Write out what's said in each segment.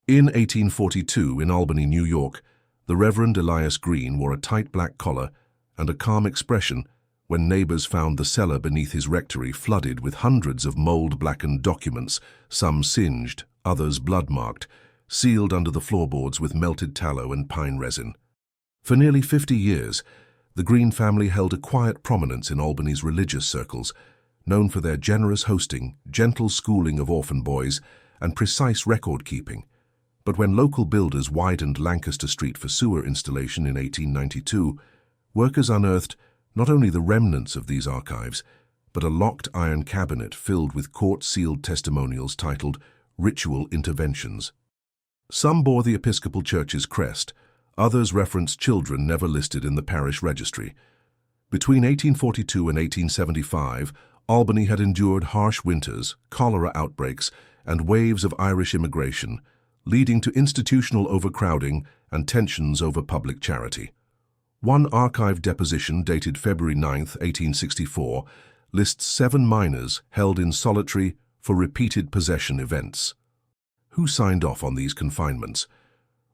In 1842, in Albany, New York, the Reverend Elias Green wore a tight black collar and a calm expression when neighbors found the cellar beneath his rectory flooded with hundreds of mold-blackened documents, some singed, others blood-marked, sealed under the floorboards with melted tallow and pine resin. For nearly 50 years, the Green family held a quiet prominence in Albany's religious circles, known for their generous hosting, gentle schooling of orphan boys, and precise record-keeping. But when local builders widened Lancaster Street for sewer installation in 1892, workers unearthed not only the remnants of these archives, but a locked iron cabinet filled with court-sealed testimonials titled Ritual Interventions. Some bore the Episcopal Church's crest, others referenced children never listed in the parish registry. Between 1842 and 1875, Albany had endured harsh winters, cholera outbreaks, and waves of Irish immigration, leading to institutional overcrowding and tensions over public charity. One archived deposition dated February 9, 1864, lists 7 minors held in solitary for repeated possession events. Who signed off on these confinements?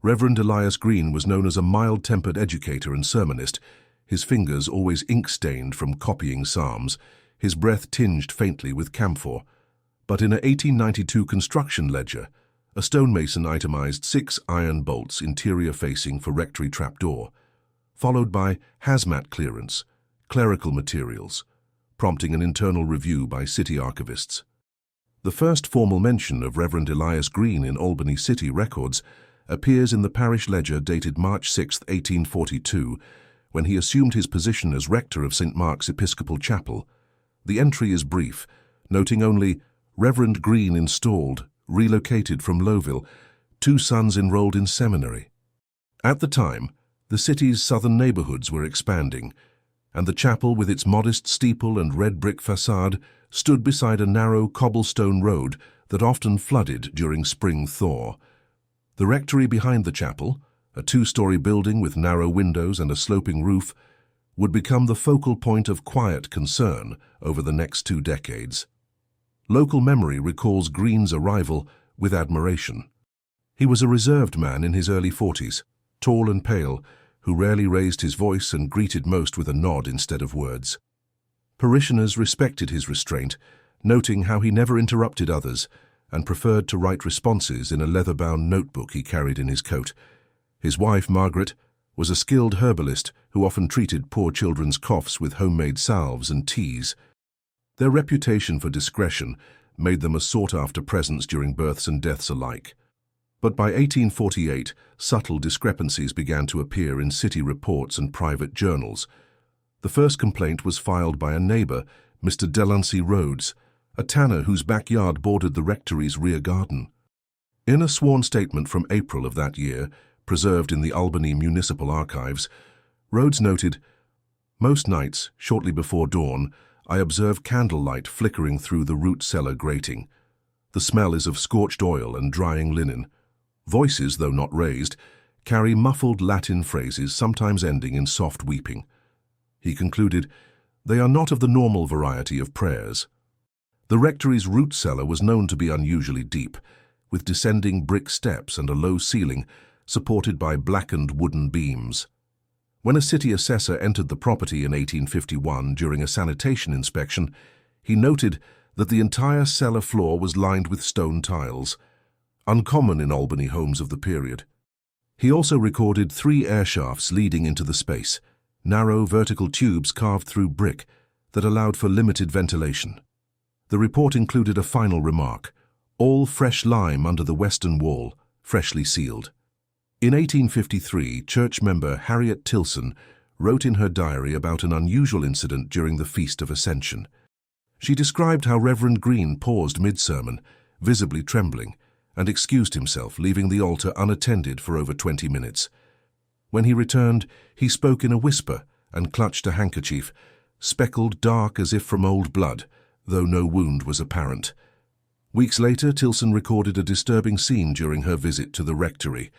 Reverend Elias Green was known as a mild-tempered educator and sermonist, his fingers always ink-stained from copying psalms, his breath tinged faintly with camphor. But in a 1892 construction ledger, a stonemason itemized 6 iron bolts interior-facing for rectory trapdoor, followed by hazmat clearance, clerical materials, prompting an internal review by city archivists. The first formal mention of Reverend Elias Green in Albany city records appears in the parish ledger dated March 6, 1842, when he assumed his position as rector of St. Mark's Episcopal Chapel. The entry is brief, noting only, Reverend Green installed, relocated from Lowville, 2 sons enrolled in seminary. At the time, the city's southern neighborhoods were expanding, and the chapel with its modest steeple and red brick facade stood beside a narrow cobblestone road that often flooded during spring thaw. The rectory behind the chapel, a 2-story building with narrow windows and a sloping roof, would become the focal point of quiet concern over the next 2 decades. Local memory recalls Green's arrival with admiration. He was a reserved man in his early 40s, tall and pale, who rarely raised his voice and greeted most with a nod instead of words. Parishioners respected his restraint, noting how he never interrupted others and preferred to write responses in a leather-bound notebook he carried in his coat. His wife, Margaret, was a skilled herbalist who often treated poor children's coughs with homemade salves and teas. Their reputation for discretion made them a sought-after presence during births and deaths alike. But by 1848, subtle discrepancies began to appear in city reports and private journals. The first complaint was filed by a neighbor, Mr. Delancey Rhodes, a tanner whose backyard bordered the rectory's rear garden. In a sworn statement from April of that year, preserved in the Albany Municipal Archives, Rhodes noted, "Most nights, shortly before dawn, I observe candlelight flickering through the root cellar grating. The smell is of scorched oil and drying linen. Voices, though not raised, carry muffled Latin phrases, sometimes ending in soft weeping." He concluded, "They are not of the normal variety of prayers." The rectory's root cellar was known to be unusually deep, with descending brick steps and a low ceiling supported by blackened wooden beams. When a city assessor entered the property in 1851 during a sanitation inspection, he noted that the entire cellar floor was lined with stone tiles, uncommon in Albany homes of the period. He also recorded 3 air shafts leading into the space, narrow vertical tubes carved through brick that allowed for limited ventilation. The report included a final remark: all fresh lime under the western wall, freshly sealed. In 1853, church member Harriet Tilson wrote in her diary about an unusual incident during the Feast of Ascension. She described how Reverend Green paused mid-sermon, visibly trembling, and excused himself, leaving the altar unattended for over 20 minutes. When he returned, he spoke in a whisper and clutched a handkerchief, speckled dark as if from old blood, though no wound was apparent. Weeks later, Tilson recorded a disturbing scene during her visit to the rectory.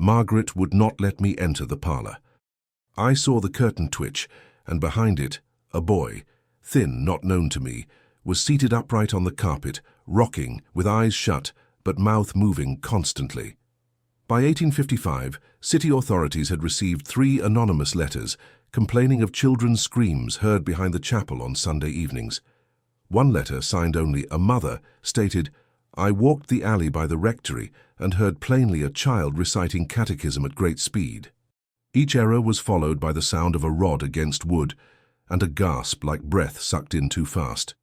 "Margaret would not let me enter the parlor. I saw the curtain twitch, and behind it, a boy, thin, not known to me, was seated upright on the carpet, rocking, with eyes shut, but mouth moving constantly. By 1855, city authorities had received 3 anonymous letters complaining of children's screams heard behind the chapel on Sunday evenings. One letter, signed only "A Mother," stated, "I walked the alley by the rectory and heard plainly a child reciting catechism at great speed." Each error was followed by the sound of a rod against wood and a gasp like breath sucked in too fast.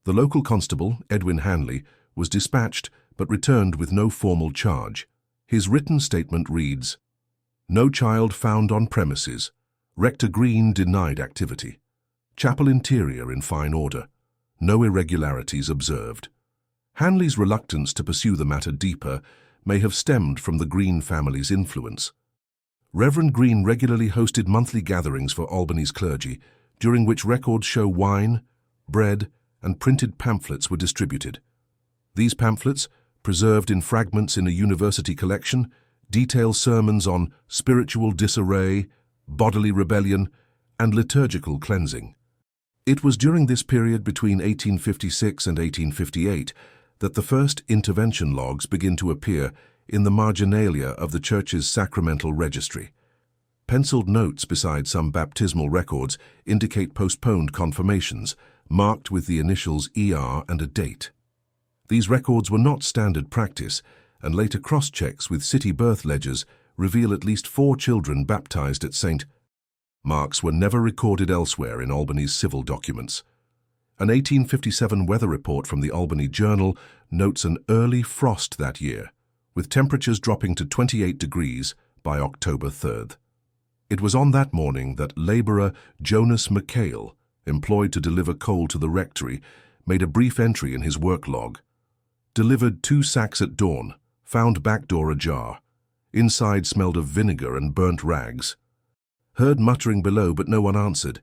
The local constable, Edwin Hanley, was dispatched but returned with no formal charge. His written statement reads, "No child found on premises. Rector Green denied activity. Chapel interior in fine order. No irregularities observed." Hanley's reluctance to pursue the matter deeper may have stemmed from the Green family's influence. Reverend Green regularly hosted monthly gatherings for Albany's clergy, during which records show wine, bread, and printed pamphlets were distributed. These pamphlets, preserved in fragments in a university collection, detail sermons on spiritual disarray, bodily rebellion, and liturgical cleansing. It was during this period between 1856 and 1858 that the first intervention logs begin to appear in the marginalia of the church's sacramental registry. Penciled notes beside some baptismal records indicate postponed confirmations, marked with the initials ER and a date. These records were not standard practice, and later cross-checks with city birth ledgers reveal at least 4 children baptized at St. Mark's were never recorded elsewhere in Albany's civil documents. An 1857 weather report from the Albany Journal notes an early frost that year, with temperatures dropping to 28 degrees by October 3rd. It was on that morning that labourer Jonas McHale, employed to deliver coal to the rectory, made a brief entry in his work log. "Delivered 2 sacks at dawn, found back door ajar. Inside smelled of vinegar and burnt rags. Heard muttering below, but no one answered."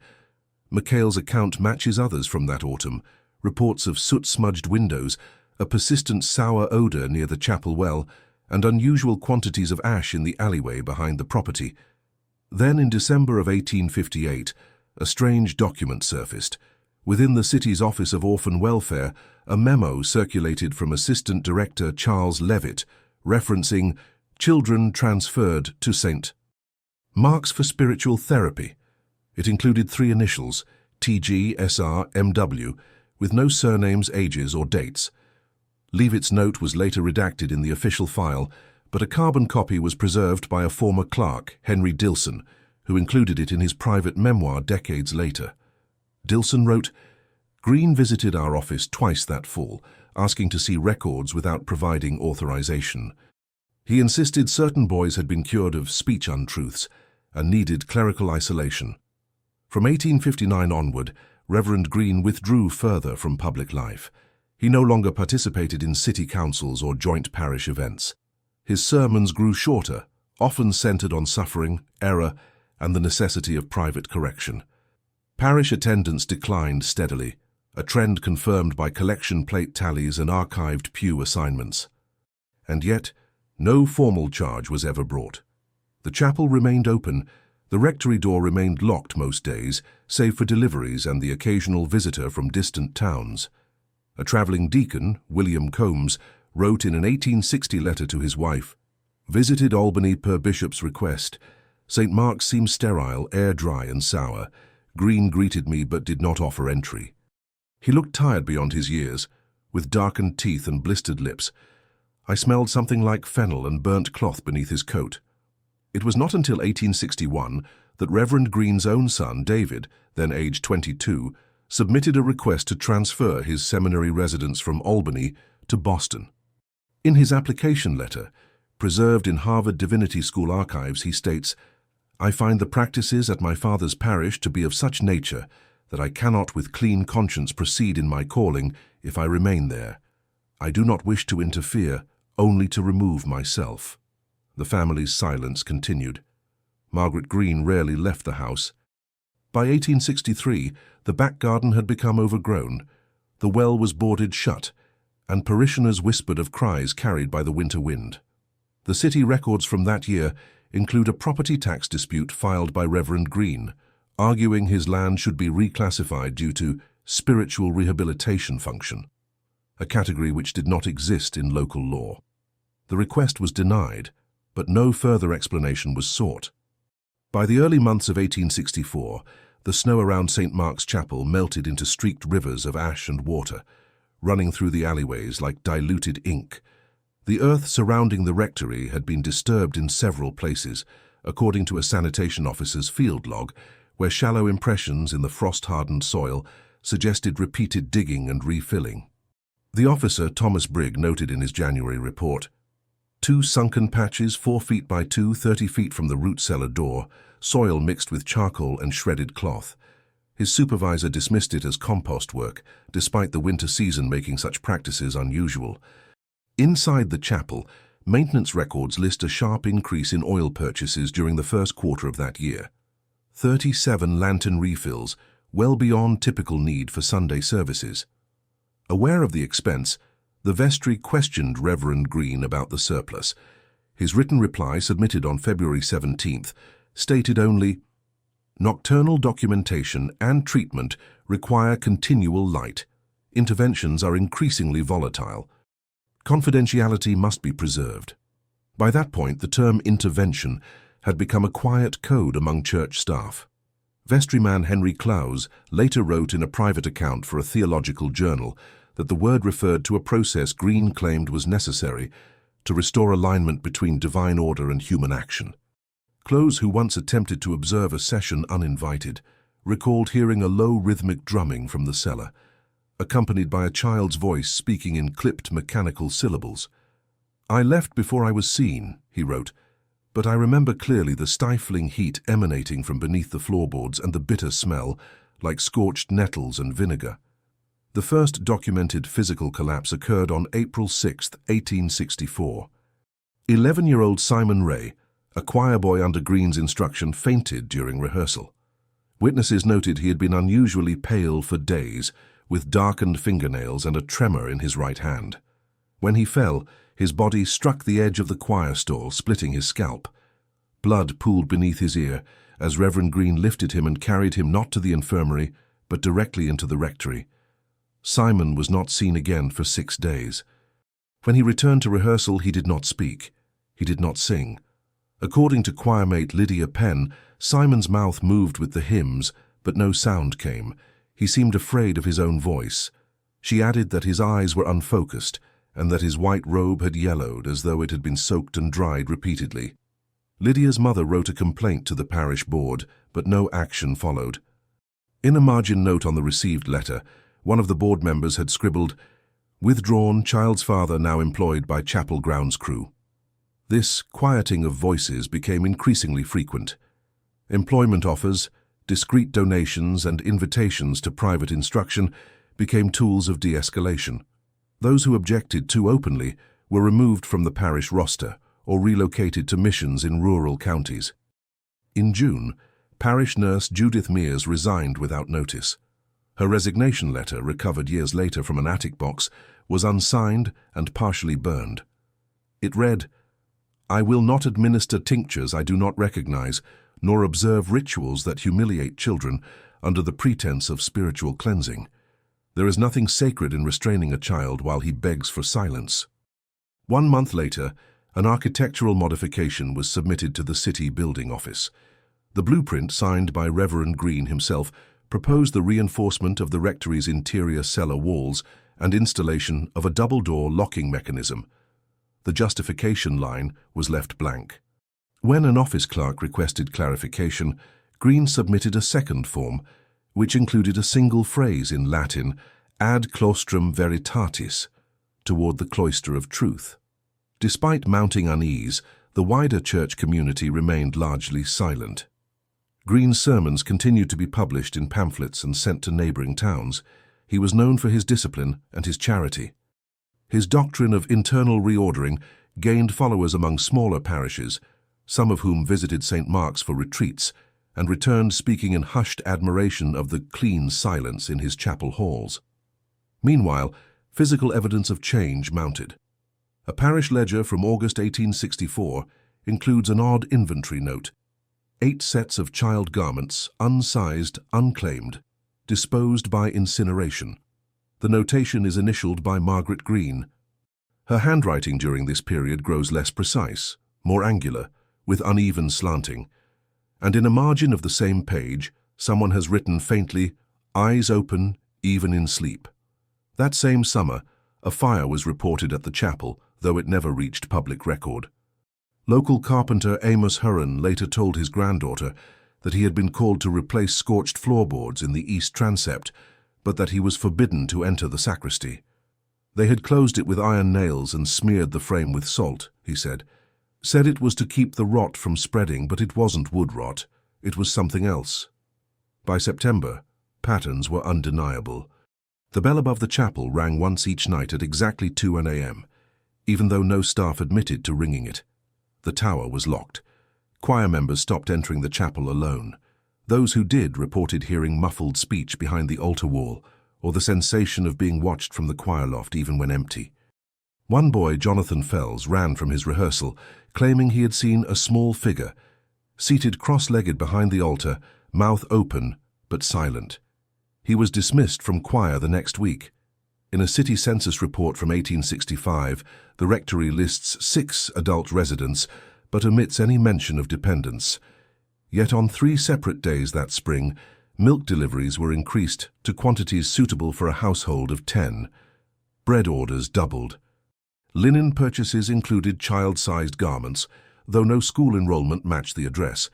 McHale's account matches others from that autumn, reports of soot-smudged windows, a persistent sour odour near the chapel well, and unusual quantities of ash in the alleyway behind the property. Then, in December of 1858, a strange document surfaced. Within the city's Office of Orphan Welfare, a memo circulated from Assistant Director Charles Levitt, referencing children transferred to St. Mark's for spiritual therapy. It included 3 initials, TG, SR, MW, with no surnames, ages, or dates. Leavitt's note was later redacted in the official file, but a carbon copy was preserved by a former clerk, Henry Dilson, who included it in his private memoir decades later. Dilson wrote, "Green visited our office twice that fall, asking to see records without providing authorization. He insisted certain boys had been cured of speech untruths and needed clerical isolation." From 1859 onward, Reverend Green withdrew further from public life. He no longer participated in city councils or joint parish events. His sermons grew shorter, often centered on suffering, error, and the necessity of private correction. Parish attendance declined steadily, a trend confirmed by collection plate tallies and archived pew assignments. And yet, no formal charge was ever brought. The chapel remained open. The rectory door remained locked most days, save for deliveries and the occasional visitor from distant towns. A travelling deacon, William Combs, wrote in an 1860 letter to his wife, "Visited Albany per bishop's request. St. Mark's seems sterile, air dry and sour. Green greeted me but did not offer entry. He looked tired beyond his years, with darkened teeth and blistered lips. I smelled something like fennel and burnt cloth beneath his coat." It was not until 1861 that Reverend Green's own son, David, then aged 22, submitted a request to transfer his seminary residence from Albany to Boston. In his application letter, preserved in Harvard Divinity School archives, he states, "I find the practices at my father's parish to be of such nature that I cannot with clean conscience proceed in my calling if I remain there. I do not wish to interfere, only to remove myself." The family's silence continued. Margaret Green rarely left the house. By 1863, the back garden had become overgrown, the well was boarded shut, and parishioners whispered of cries carried by the winter wind. The city records from that year include a property tax dispute filed by Reverend Green, arguing his land should be reclassified due to spiritual rehabilitation function. a category which did not exist in local law. The request was denied, but no further explanation was sought. By the early months of 1864, the snow around St. Mark's Chapel melted into streaked rivers of ash and water, running through the alleyways like diluted ink. The earth surrounding the rectory had been disturbed in several places, according to a sanitation officer's field log, where shallow impressions in the frost-hardened soil suggested repeated digging and refilling. The officer, Thomas Brigg, noted in his January report, 2 sunken patches 4 feet by 2, 30 feet from the root cellar door, soil mixed with charcoal and shredded cloth. His supervisor dismissed it as compost work, despite the winter season making such practices unusual. Inside the chapel, maintenance records list a sharp increase in oil purchases during the first quarter of that year. 37 lantern refills, well beyond typical need for Sunday services. Aware of the expense, the vestry questioned Reverend Green about the surplus. His written reply, submitted on February 17th, stated only, "Nocturnal documentation and treatment require continual light. Interventions are increasingly volatile. Confidentiality must be preserved." By that point, the term intervention had become a quiet code among church staff. Vestryman Henry Clowes later wrote in a private account for a theological journal that the word referred to a process Green claimed was necessary to restore alignment between divine order and human action. Clowes, who once attempted to observe a session uninvited, recalled hearing a low rhythmic drumming from the cellar, accompanied by a child's voice speaking in clipped mechanical syllables. "I left before I was seen," he wrote, "but I remember clearly the stifling heat emanating from beneath the floorboards and the bitter smell, like scorched nettles and vinegar." The first documented physical collapse occurred on April 6, 1864. 11-year-old Simon Ray, a choir boy under Green's instruction, fainted during rehearsal. Witnesses noted he had been unusually pale for days, with darkened fingernails and a tremor in his right hand. When he fell, his body struck the edge of the choir stall, splitting his scalp. Blood pooled beneath his ear as Reverend Green lifted him and carried him not to the infirmary, but directly into the rectory. Simon was not seen again for 6 days. When he returned to rehearsal, he did not speak. He did not sing. According to choirmate Lydia Penn, Simon's mouth moved with the hymns, but no sound came. He seemed afraid of his own voice. She added that his eyes were unfocused and that his white robe had yellowed as though it had been soaked and dried repeatedly. Lydia's mother wrote a complaint to the parish board, but no action followed. In a margin note on the received letter, one of the board members had scribbled, "Withdrawn, child's father now employed by chapel grounds crew." This quieting of voices became increasingly frequent. Employment offers, discreet donations, and invitations to private instruction became tools of de-escalation. Those who objected too openly were removed from the parish roster or relocated to missions in rural counties. In June, parish nurse Judith Mears resigned without notice. Her resignation letter, recovered years later from an attic box, was unsigned and partially burned. It read, "I will not administer tinctures I do not recognize, nor observe rituals that humiliate children under the pretense of spiritual cleansing. There is nothing sacred in restraining a child while he begs for silence." 1 month later, an architectural modification was submitted to the city building office. The blueprint, signed by Reverend Green himself, proposed the reinforcement of the rectory's interior cellar walls and installation of a double-door locking mechanism. The justification line was left blank. When an office clerk requested clarification, Green submitted a second form, which included a single phrase in Latin, "ad claustrum veritatis," toward the cloister of truth. Despite mounting unease, the wider church community remained largely silent. Green's sermons continued to be published in pamphlets and sent to neighboring towns. He was known for his discipline and his charity. His doctrine of internal reordering gained followers among smaller parishes, some of whom visited St. Mark's for retreats and returned speaking in hushed admiration of the clean silence in his chapel halls. Meanwhile, physical evidence of change mounted. A parish ledger from August 1864 includes an odd inventory note: 8 sets of child garments, unsized, unclaimed, disposed by incineration. The notation is initialed by Margaret Green. Her handwriting during this period grows less precise, more angular, with uneven slanting. And in a margin of the same page, someone has written faintly, "Eyes open, even in sleep." That same summer, a fire was reported at the chapel, though it never reached public record. Local carpenter Amos Hurren later told his granddaughter that he had been called to replace scorched floorboards in the east transept, but that he was forbidden to enter the sacristy. They had closed it with iron nails and smeared the frame with salt, he said. Said it was to keep the rot from spreading, but it wasn't wood rot. It was something else. By September, patterns were undeniable. The bell above the chapel rang once each night at exactly 2 a.m., even though no staff admitted to ringing it. The tower was locked. Choir members stopped entering the chapel alone. Those who did reported hearing muffled speech behind the altar wall, or the sensation of being watched from the choir loft even when empty. One boy, Jonathan Fells, ran from his rehearsal, claiming he had seen a small figure, seated cross-legged behind the altar, mouth open but silent. He was dismissed from choir the next week. In a city census report from 1865, the rectory lists 6 adult residents, but omits any mention of dependents. Yet on 3 separate days that spring, milk deliveries were increased to quantities suitable for a household of 10. Bread orders doubled. Linen purchases included child-sized garments, though no school enrollment matched the address.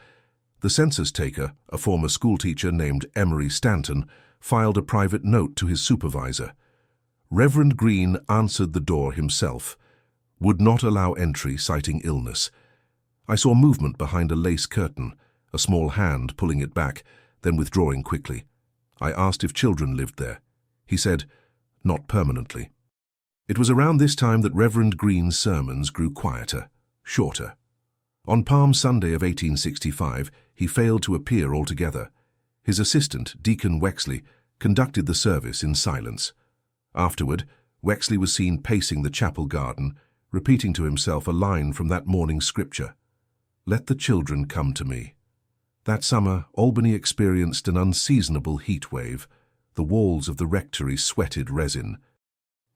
The census taker, a former schoolteacher named Emery Stanton, filed a private note to his supervisor. Reverend Green answered the door himself, would not allow entry citing illness. I saw movement behind a lace curtain, a small hand pulling it back, then withdrawing quickly. I asked if children lived there. He said, not permanently. It was around this time that Reverend Green's sermons grew quieter, shorter. On Palm Sunday of 1865, he failed to appear altogether. His assistant, Deacon Wexley, conducted the service in silence. Afterward, Wexley was seen pacing the chapel garden, repeating to himself a line from that morning's scripture, "Let the children come to me." That summer, Albany experienced an unseasonable heat wave. The walls of the rectory sweated resin.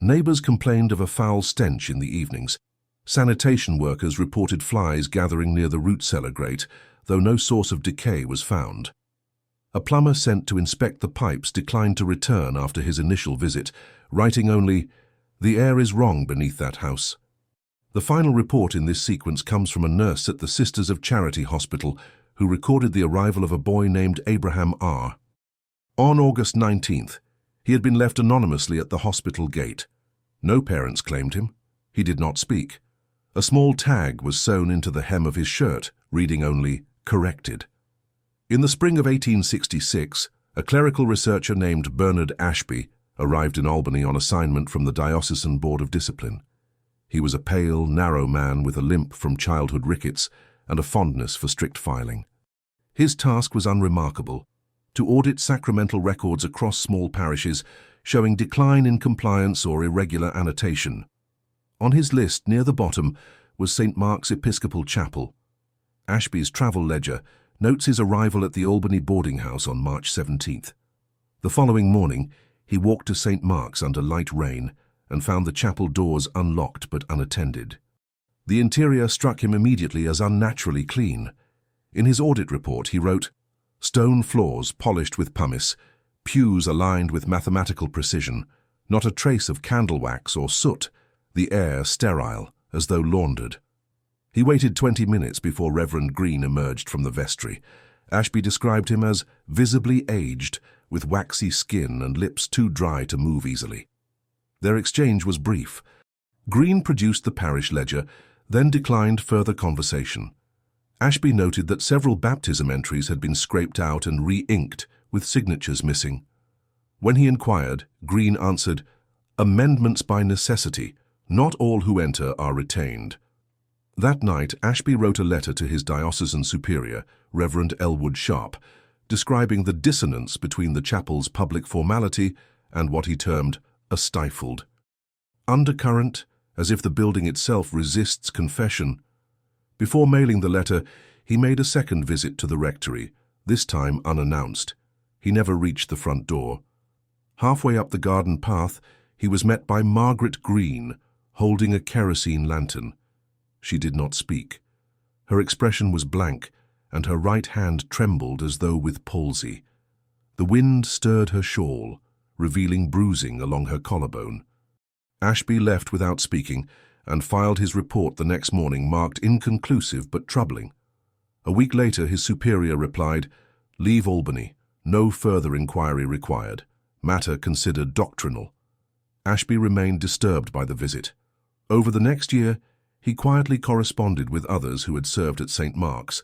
Neighbors complained of a foul stench in the evenings. Sanitation workers reported flies gathering near the root cellar grate, though no source of decay was found. A plumber sent to inspect the pipes declined to return after his initial visit, writing only, "The air is wrong beneath that house." The final report in this sequence comes from a nurse at the Sisters of Charity Hospital who recorded the arrival of a boy named Abraham R. On August 19th, he had been left anonymously at the hospital gate. No parents claimed him. He did not speak. A small tag was sewn into the hem of his shirt, reading only, "Corrected." In the spring of 1866, a clerical researcher named Bernard Ashby arrived in Albany on assignment from the Diocesan Board of Discipline. He was a pale, narrow man with a limp from childhood rickets and a fondness for strict filing. His task was unremarkable: to audit sacramental records across small parishes showing decline in compliance or irregular annotation. On his list near the bottom was St. Mark's Episcopal Chapel. Ashby's travel ledger notes his arrival at the Albany boarding house on March 17th. The following morning, he walked to St. Mark's under light rain and found the chapel doors unlocked but unattended. The interior struck him immediately as unnaturally clean. In his audit report, he wrote, "Stone floors polished with pumice, pews aligned with mathematical precision, not a trace of candle wax or soot, the air sterile, as though laundered." He waited 20 minutes before Reverend Green emerged from the vestry. Ashby described him as visibly aged, with waxy skin and lips too dry to move easily. Their exchange was brief. Green produced the parish ledger, then declined further conversation. Ashby noted that several baptism entries had been scraped out and re-inked, with signatures missing. When he inquired, Green answered, "Amendments by necessity. Not all who enter are retained." That night, Ashby wrote a letter to his diocesan superior, Reverend Elwood Sharp, describing the dissonance between the chapel's public formality and what he termed a stifled undercurrent, as if the building itself resists confession. Before mailing the letter, he made a second visit to the rectory, this time unannounced. He never reached the front door. Halfway up the garden path, he was met by Margaret Green, holding a kerosene lantern. She did not speak. Her expression was blank, and her right hand trembled as though with palsy. The wind stirred her shawl, revealing bruising along her collarbone. Ashby left without speaking and filed his report the next morning, marked inconclusive but troubling. A week later, his superior replied, "Leave Albany. No further inquiry required. Matter considered doctrinal." Ashby remained disturbed by the visit. Over the next year, he quietly corresponded with others who had served at St. Mark's,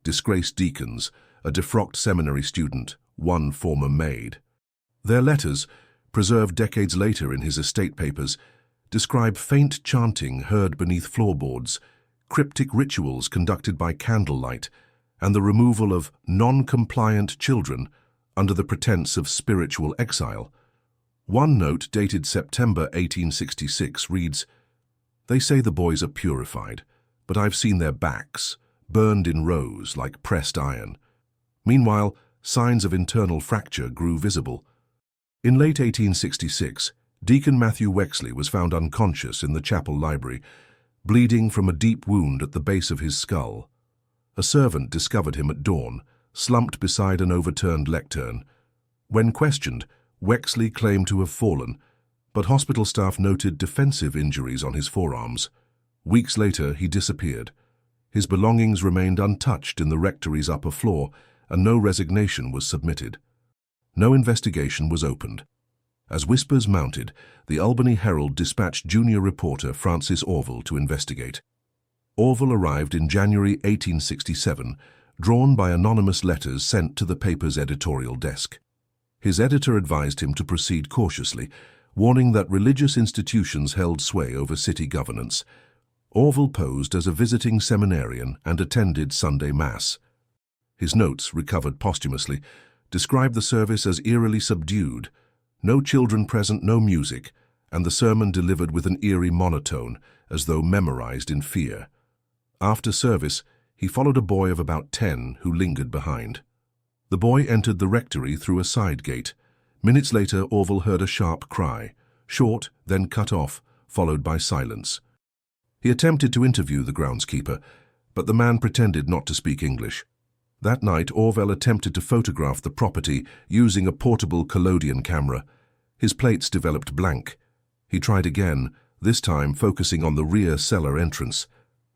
disgraced deacons, a defrocked seminary student, one former maid. Their letters, preserved decades later in his estate papers, describe faint chanting heard beneath floorboards, cryptic rituals conducted by candlelight, and the removal of non-compliant children under the pretense of spiritual exile. One note dated September 1866 reads, "They say the boys are purified, but I've seen their backs, burned in rows like pressed iron." Meanwhile, signs of internal fracture grew visible. In late 1866, Deacon Matthew Wexley was found unconscious in the chapel library, bleeding from a deep wound at the base of his skull. A servant discovered him at dawn, slumped beside an overturned lectern. When questioned, Wexley claimed to have fallen, but hospital staff noted defensive injuries on his forearms. Weeks later, he disappeared. His belongings remained untouched in the rectory's upper floor, and no resignation was submitted. No investigation was opened. As whispers mounted, the Albany Herald dispatched junior reporter Francis Orville to investigate. Orville arrived in January 1867, drawn by anonymous letters sent to the paper's editorial desk. His editor advised him to proceed cautiously, warning that religious institutions held sway over city governance. Orville posed as a visiting seminarian and attended Sunday Mass. His notes, recovered posthumously, described the service as eerily subdued. No children present, no music, and the sermon delivered with an eerie monotone, as though memorized in fear. After service, he followed a boy of about 10 who lingered behind. The boy entered the rectory through a side gate. Minutes later, Orville heard a sharp cry, short, then cut off, followed by silence. He attempted to interview the groundskeeper, but the man pretended not to speak English. That night, Orville attempted to photograph the property using a portable collodion camera. His plates developed blank. He tried again, this time focusing on the rear cellar entrance.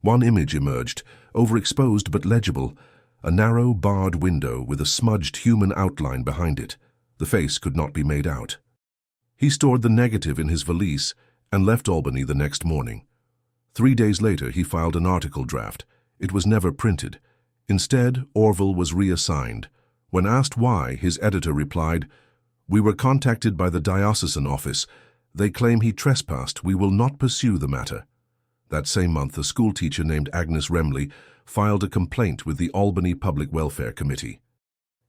One image emerged, overexposed but legible, a narrow, barred window with a smudged human outline behind it. The face could not be made out. He stored the negative in his valise and left Albany the next morning. 3 days later, he filed an article draft. It was never printed. Instead, Orville was reassigned. When asked why, his editor replied, "We were contacted by the diocesan office. They claim he trespassed. We will not pursue the matter." That same month, a schoolteacher named Agnes Remley filed a complaint with the Albany Public Welfare Committee.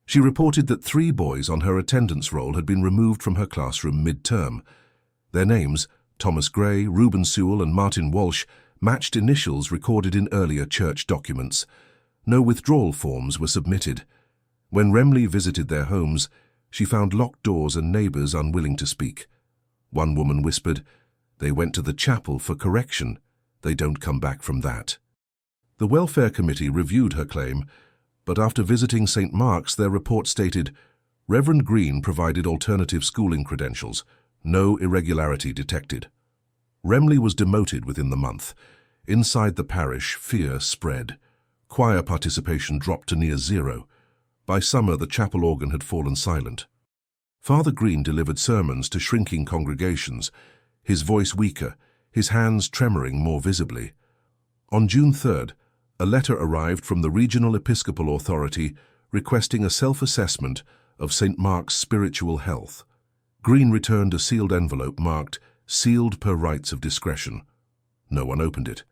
She reported that 3 boys on her attendance roll had been removed from her classroom mid-term. Their names, Thomas Gray, Reuben Sewell, and Martin Walsh, matched initials recorded in earlier church documents. No withdrawal forms were submitted. When Remley visited their homes, she found locked doors and neighbors unwilling to speak. One woman whispered, "They went to the chapel for correction. They don't come back from that." The Welfare Committee reviewed her claim, but after visiting St. Mark's, their report stated, "Reverend Green provided alternative schooling credentials. No irregularity detected." Remley was demoted within the month. Inside the parish, fear spread. Choir participation dropped to near zero. By summer, the chapel organ had fallen silent. Father Green delivered sermons to shrinking congregations, his voice weaker, his hands tremoring more visibly. On June 3rd, a letter arrived from the Regional Episcopal Authority requesting a self-assessment of St. Mark's spiritual health. Green returned a sealed envelope marked, "Sealed per rights of discretion." No one opened it.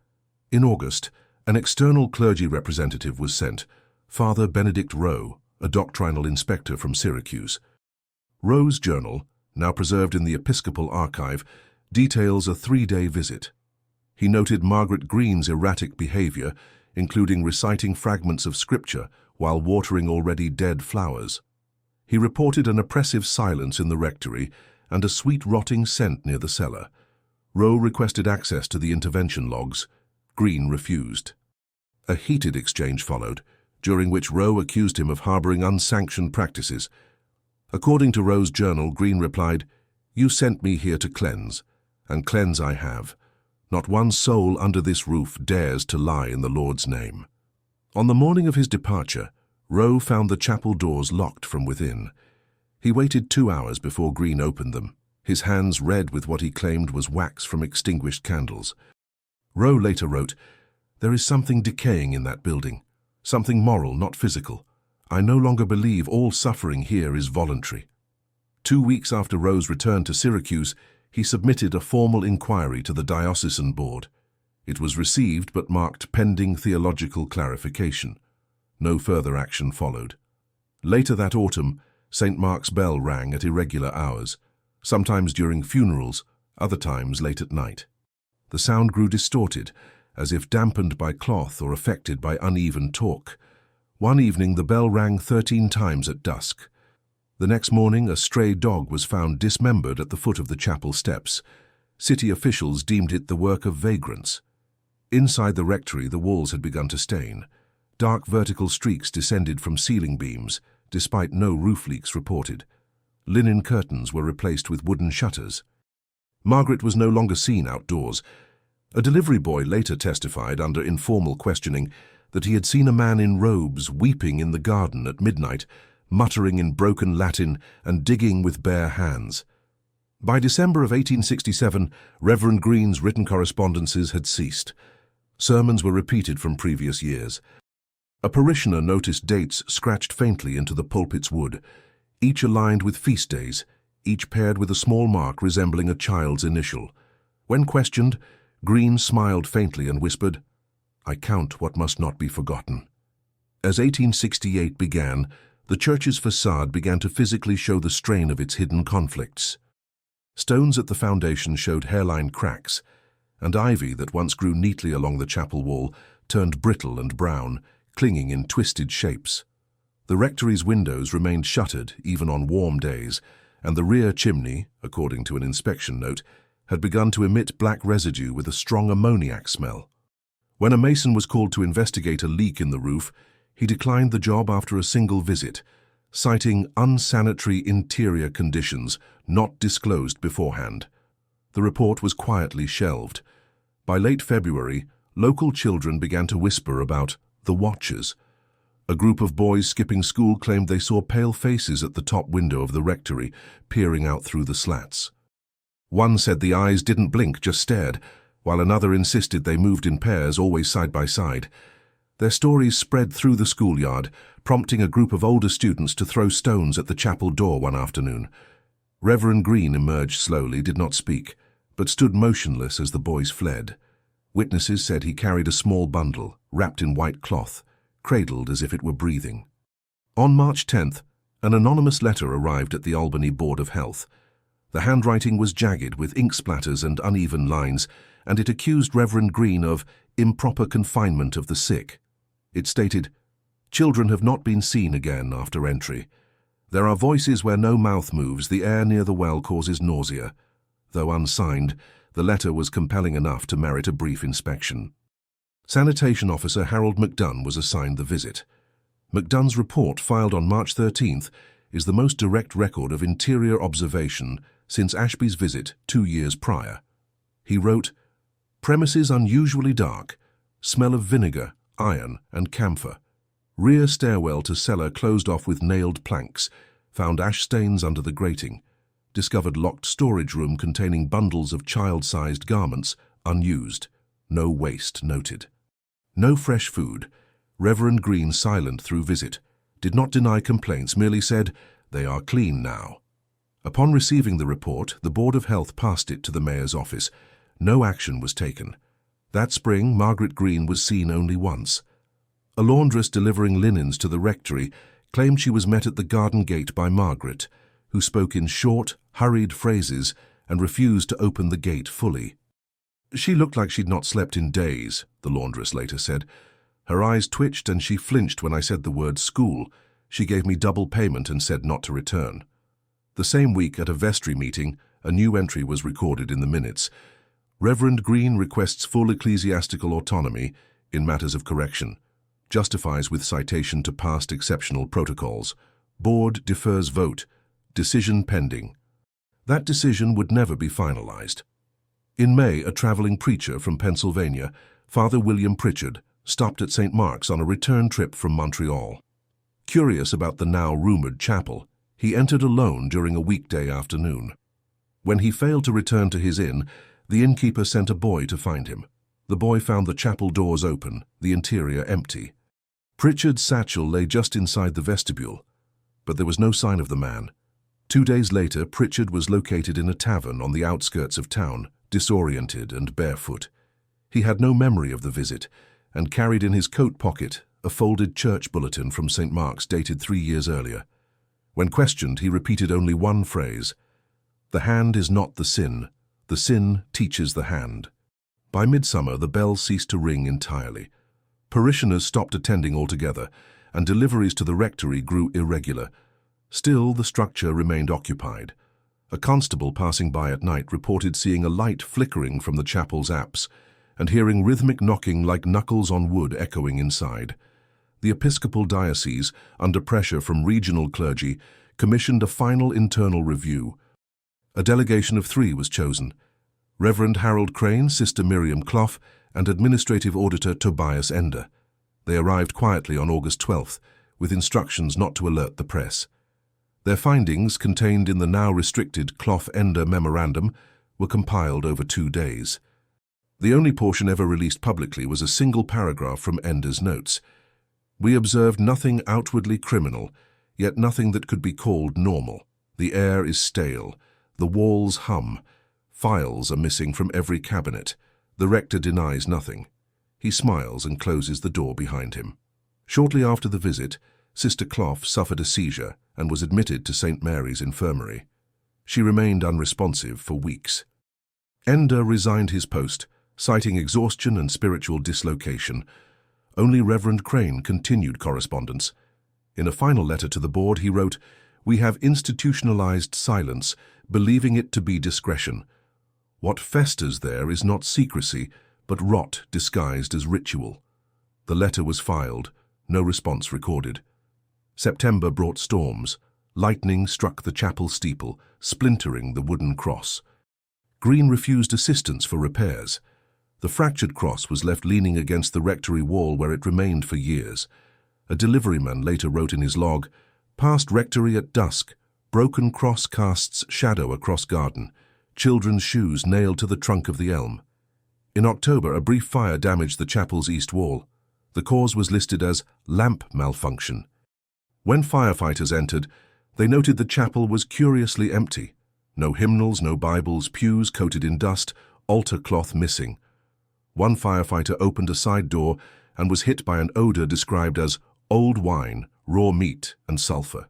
In August, an external clergy representative was sent, Father Benedict Rowe, a doctrinal inspector from Syracuse. Rowe's journal, now preserved in the Episcopal Archive, details a 3-day visit. He noted Margaret Green's erratic behavior, including reciting fragments of scripture while watering already dead flowers. He reported an oppressive silence in the rectory and a sweet rotting scent near the cellar. Rowe requested access to the intervention logs. Green refused. A heated exchange followed, during which Rowe accused him of harboring unsanctioned practices. According to Rowe's journal, Green replied, "You sent me here to cleanse, and cleanse I have. Not one soul under this roof dares to lie in the Lord's name." On the morning of his departure, Rowe found the chapel doors locked from within. He waited 2 hours before Green opened them, his hands red with what he claimed was wax from extinguished candles. Rowe later wrote, "There is something decaying in that building, something moral, not physical. I no longer believe all suffering here is voluntary." 2 weeks after Rowe's return to Syracuse, he submitted a formal inquiry to the diocesan board. It was received but marked pending theological clarification. No further action followed. Later that autumn, St. Mark's bell rang at irregular hours, sometimes during funerals, other times late at night. The sound grew distorted, as if dampened by cloth or affected by uneven talk. One evening the bell rang 13 times at dusk. The next morning a stray dog was found dismembered at the foot of the chapel steps. City officials deemed it the work of vagrants. Inside the rectory the walls had begun to stain. Dark vertical streaks descended from ceiling beams, despite no roof leaks reported. Linen curtains were replaced with wooden shutters. Margaret was no longer seen outdoors. A delivery boy later testified under informal questioning that he had seen a man in robes weeping in the garden at midnight, muttering in broken Latin and digging with bare hands. By December of 1867, Reverend Green's written correspondences had ceased. Sermons were repeated from previous years. A parishioner noticed dates scratched faintly into the pulpit's wood, each aligned with feast days, each paired with a small mark resembling a child's initial. When questioned, Green smiled faintly and whispered, "I count what must not be forgotten." As 1868 began, the church's facade began to physically show the strain of its hidden conflicts. Stones at the foundation showed hairline cracks, and ivy that once grew neatly along the chapel wall turned brittle and brown, clinging in twisted shapes. The rectory's windows remained shuttered even on warm days, and the rear chimney, according to an inspection note, had begun to emit black residue with a strong ammoniac smell. When a mason was called to investigate a leak in the roof, he declined the job after a single visit, citing unsanitary interior conditions not disclosed beforehand. The report was quietly shelved. By late February, local children began to whisper about the Watchers. A group of boys skipping school claimed they saw pale faces at the top window of the rectory, peering out through the slats. One said the eyes didn't blink, just stared, while another insisted they moved in pairs, always side by side. Their stories spread through the schoolyard, prompting a group of older students to throw stones at the chapel door one afternoon. Reverend Green emerged slowly, did not speak, but stood motionless as the boys fled. Witnesses said he carried a small bundle, wrapped in white cloth, cradled as if it were breathing. On March 10th, an anonymous letter arrived at the Albany Board of Health. The handwriting was jagged with ink splatters and uneven lines, and it accused Reverend Green of improper confinement of the sick. It stated, "Children have not been seen again after entry. There are voices where no mouth moves, the air near the well causes nausea." Though unsigned, the letter was compelling enough to merit a brief inspection. Sanitation Officer Harold McDunn was assigned the visit. McDunn's report, filed on March 13th, is the most direct record of interior observation since Ashby's visit 2 years prior. He wrote, "Premises unusually dark, smell of vinegar, iron, and camphor. Rear stairwell to cellar closed off with nailed planks, found ash stains under the grating. Discovered locked storage room containing bundles of child-sized garments, unused. No waste noted. No fresh food. Reverend Green silent through visit. Did not deny complaints, merely said, 'They are clean now.'" Upon receiving the report, the Board of Health passed it to the mayor's office. No action was taken. That spring, Margaret Green was seen only once. A laundress delivering linens to the rectory claimed she was met at the garden gate by Margaret, who spoke in short, hurried phrases and refused to open the gate fully. "She looked like she'd not slept in days," the laundress later said. "Her eyes twitched and she flinched when I said the word school. She gave me double payment and said not to return. The same week at a vestry meeting, a new entry was recorded in the minutes. Reverend Green requests full ecclesiastical autonomy in matters of correction. Justifies with citation to past exceptional protocols. Board defers vote. Decision pending. That decision would never be finalized. In May, a traveling preacher from Pennsylvania, Father William Pritchard, stopped at St. Mark's on a return trip from Montreal. Curious about the now rumored chapel, he entered alone during a weekday afternoon. When he failed to return to his inn, the innkeeper sent a boy to find him. The boy found the chapel doors open, the interior empty. Pritchard's satchel lay just inside the vestibule, but there was no sign of the man. 2 days later, Pritchard was located in a tavern on the outskirts of town, disoriented and barefoot. He had no memory of the visit, and carried in his coat pocket a folded church bulletin from St. Mark's dated 3 years earlier. When questioned, he repeated only one phrase: "The hand is not the sin teaches the hand." By midsummer, the bells ceased to ring entirely. Parishioners stopped attending altogether, and deliveries to the rectory grew irregular. Still, the structure remained occupied. A constable passing by at night reported seeing a light flickering from the chapel's apse and hearing rhythmic knocking like knuckles on wood echoing inside. The Episcopal Diocese, under pressure from regional clergy, commissioned a final internal review. A delegation of 3 was chosen: Reverend Harold Crane, Sister Miriam Clough, and Administrative Auditor Tobias Ender. They arrived quietly on August 12th, with instructions not to alert the press. Their findings, contained in the now restricted Clough-Ender Memorandum, were compiled over 2 days. The only portion ever released publicly was a single paragraph from Ender's notes. "We observed nothing outwardly criminal, yet nothing that could be called normal. The air is stale. The walls hum. Files are missing from every cabinet. The rector denies nothing." He smiles and closes the door behind him. Shortly after the visit, Sister Clough suffered a seizure and was admitted to St. Mary's Infirmary. She remained unresponsive for weeks. Ender resigned his post, citing exhaustion and spiritual dislocation. Only Reverend Crane continued correspondence. In a final letter to the board, he wrote, "We have institutionalized silence, believing it to be discretion. What festers there is not secrecy, but rot disguised as ritual." The letter was filed, no response recorded. September brought storms. Lightning struck the chapel steeple, splintering the wooden cross. Green refused assistance for repairs. The fractured cross was left leaning against the rectory wall, where it remained for years. A deliveryman later wrote in his log, "Past rectory at dusk. Broken cross casts shadow across garden. Children's shoes nailed to the trunk of the elm." In October, a brief fire damaged the chapel's east wall. The cause was listed as lamp malfunction. When firefighters entered, they noted the chapel was curiously empty. No hymnals, no Bibles, pews coated in dust, altar cloth missing. One firefighter opened a side door and was hit by an odor described as old wine, raw meat, and sulfur.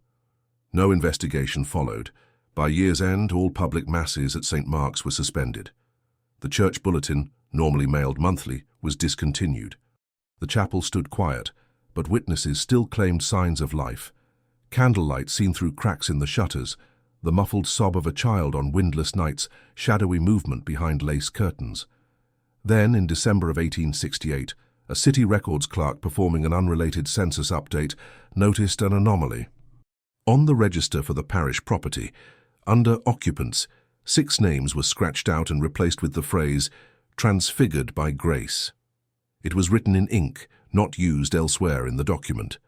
No investigation followed. By year's end, all public masses at St. Mark's were suspended. The church bulletin, normally mailed monthly, was discontinued. The chapel stood quiet, but witnesses still claimed signs of life. Candlelight seen through cracks in the shutters, the muffled sob of a child on windless nights, shadowy movement behind lace curtains. Then, in December of 1868, a city records clerk performing an unrelated census update noticed an anomaly. On the register for the parish property, under occupants, 6 names were scratched out and replaced with the phrase, "transfigured by grace." It was written in ink, not used elsewhere in the document.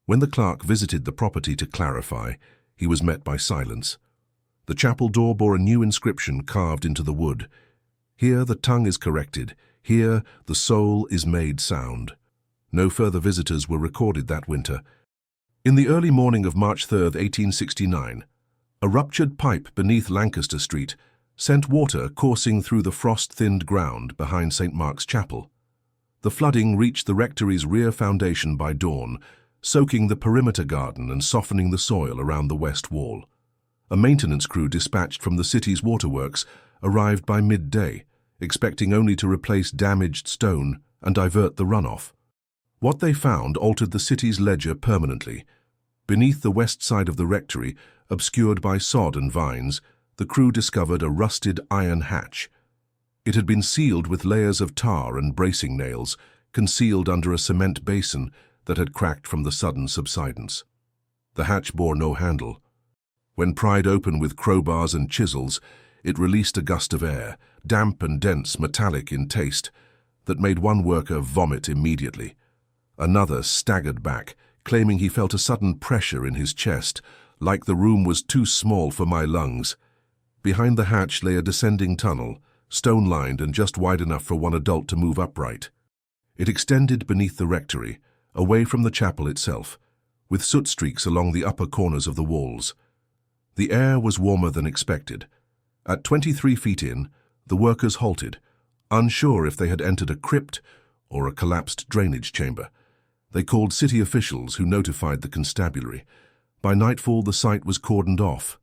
When the clerk visited the property to clarify, he was met by silence. The chapel door bore a new inscription carved into the wood. "Here the tongue is corrected. Here the soul is made sound." No further visitors were recorded that winter. In the early morning of March 3, 1869, a ruptured pipe beneath Lancaster Street sent water coursing through the frost-thinned ground behind St. Mark's Chapel. The flooding reached the rectory's rear foundation by dawn, soaking the perimeter garden and softening the soil around the west wall. A maintenance crew dispatched from the city's waterworks arrived by midday, expecting only to replace damaged stone and divert the runoff. What they found altered the city's ledger permanently. Beneath the west side of the rectory, obscured by sod and vines, the crew discovered a rusted iron hatch. It had been sealed with layers of tar and bracing nails, concealed under a cement basin that had cracked from the sudden subsidence. The hatch bore no handle. When pried open with crowbars and chisels, it released a gust of air, damp and dense, metallic in taste, that made one worker vomit immediately. Another staggered back, claiming he felt a sudden pressure in his chest, like the room was too small for my lungs. Behind the hatch lay a descending tunnel, stone-lined and just wide enough for one adult to move upright. It extended beneath the rectory, away from the chapel itself, with soot streaks along the upper corners of the walls. The air was warmer than expected. At 23 feet in, the workers halted, unsure if they had entered a crypt or a collapsed drainage chamber. They called city officials, who notified the constabulary. By nightfall, the site was cordoned off.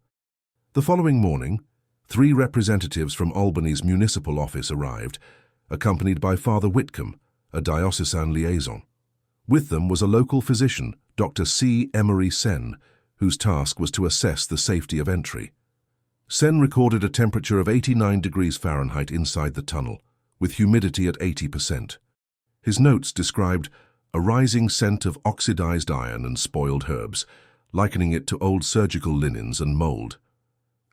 The following morning, 3 representatives from Albany's municipal office arrived, accompanied by Father Whitcomb, a diocesan liaison. With them was a local physician, Dr. C. Emery Sen, whose task was to assess the safety of entry. Sen recorded a temperature of 89 degrees Fahrenheit inside the tunnel, with humidity at 80%. His notes described a rising scent of oxidized iron and spoiled herbs, likening it to old surgical linens and mold.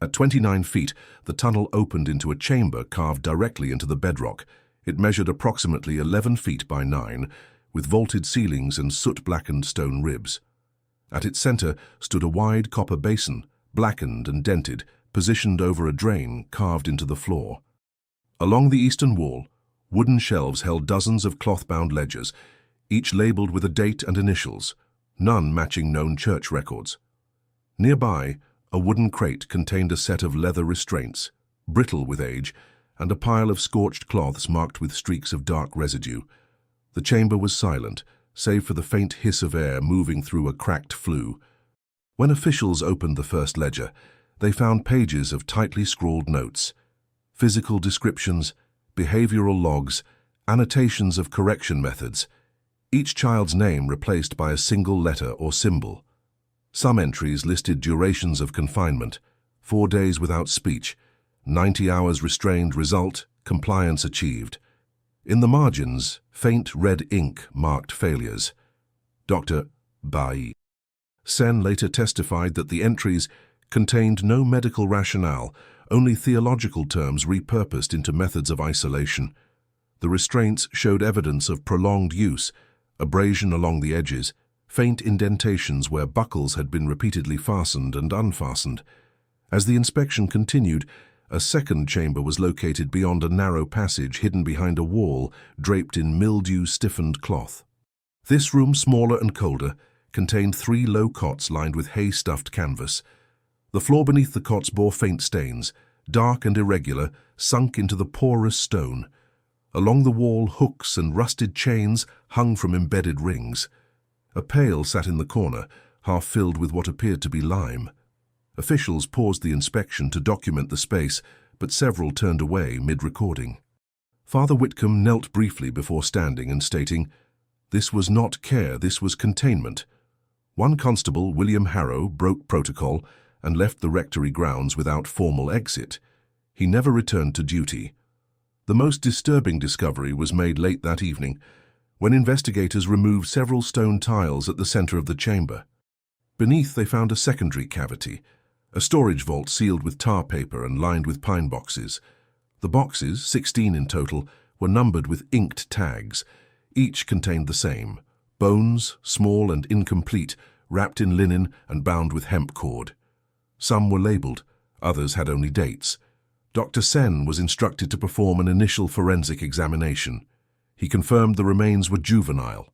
At 29 feet, the tunnel opened into a chamber carved directly into the bedrock. It measured approximately 11 feet by 9, with vaulted ceilings and soot-blackened stone ribs. At its center stood a wide copper basin, blackened and dented, positioned over a drain carved into the floor. Along the eastern wall, wooden shelves held dozens of cloth-bound ledgers, each labeled with a date and initials, none matching known church records. Nearby, a wooden crate contained a set of leather restraints, brittle with age, and a pile of scorched cloths marked with streaks of dark residue. The chamber was silent, save for the faint hiss of air moving through a cracked flue. When officials opened the first ledger, they found pages of tightly scrawled notes, physical descriptions, behavioral logs, annotations of correction methods, each child's name replaced by a single letter or symbol. Some entries listed durations of confinement, 4 days without speech, 90 hours restrained, result, compliance achieved. In the margins, faint red ink marked failures. Dr. Bai. Sen later testified that the entries contained no medical rationale, only theological terms repurposed into methods of isolation. The restraints showed evidence of prolonged use, abrasion along the edges, faint indentations where buckles had been repeatedly fastened and unfastened. As the inspection continued, a second chamber was located beyond a narrow passage hidden behind a wall draped in mildew-stiffened cloth. This room, smaller and colder, contained 3 low cots lined with hay-stuffed canvas. The floor beneath the cots bore faint stains, dark and irregular, sunk into the porous stone. Along the wall, hooks and rusted chains hung from embedded rings. A pail sat in the corner, half filled with what appeared to be lime. Officials paused the inspection to document the space, but several turned away mid-recording. Father Whitcomb knelt briefly before standing and stating, "This was not care, this was containment." One constable, William Harrow, broke protocol and left the rectory grounds without formal exit. He never returned to duty. The most disturbing discovery was made late that evening, when investigators removed several stone tiles at the center of the chamber. Beneath, they found a secondary cavity, a storage vault sealed with tar paper and lined with pine boxes. The boxes, 16 in total, were numbered with inked tags. Each contained the same: bones, small and incomplete, wrapped in linen and bound with hemp cord. Some were labeled, others had only dates. Dr. Sen was instructed to perform an initial forensic examination. He confirmed the remains were juvenile.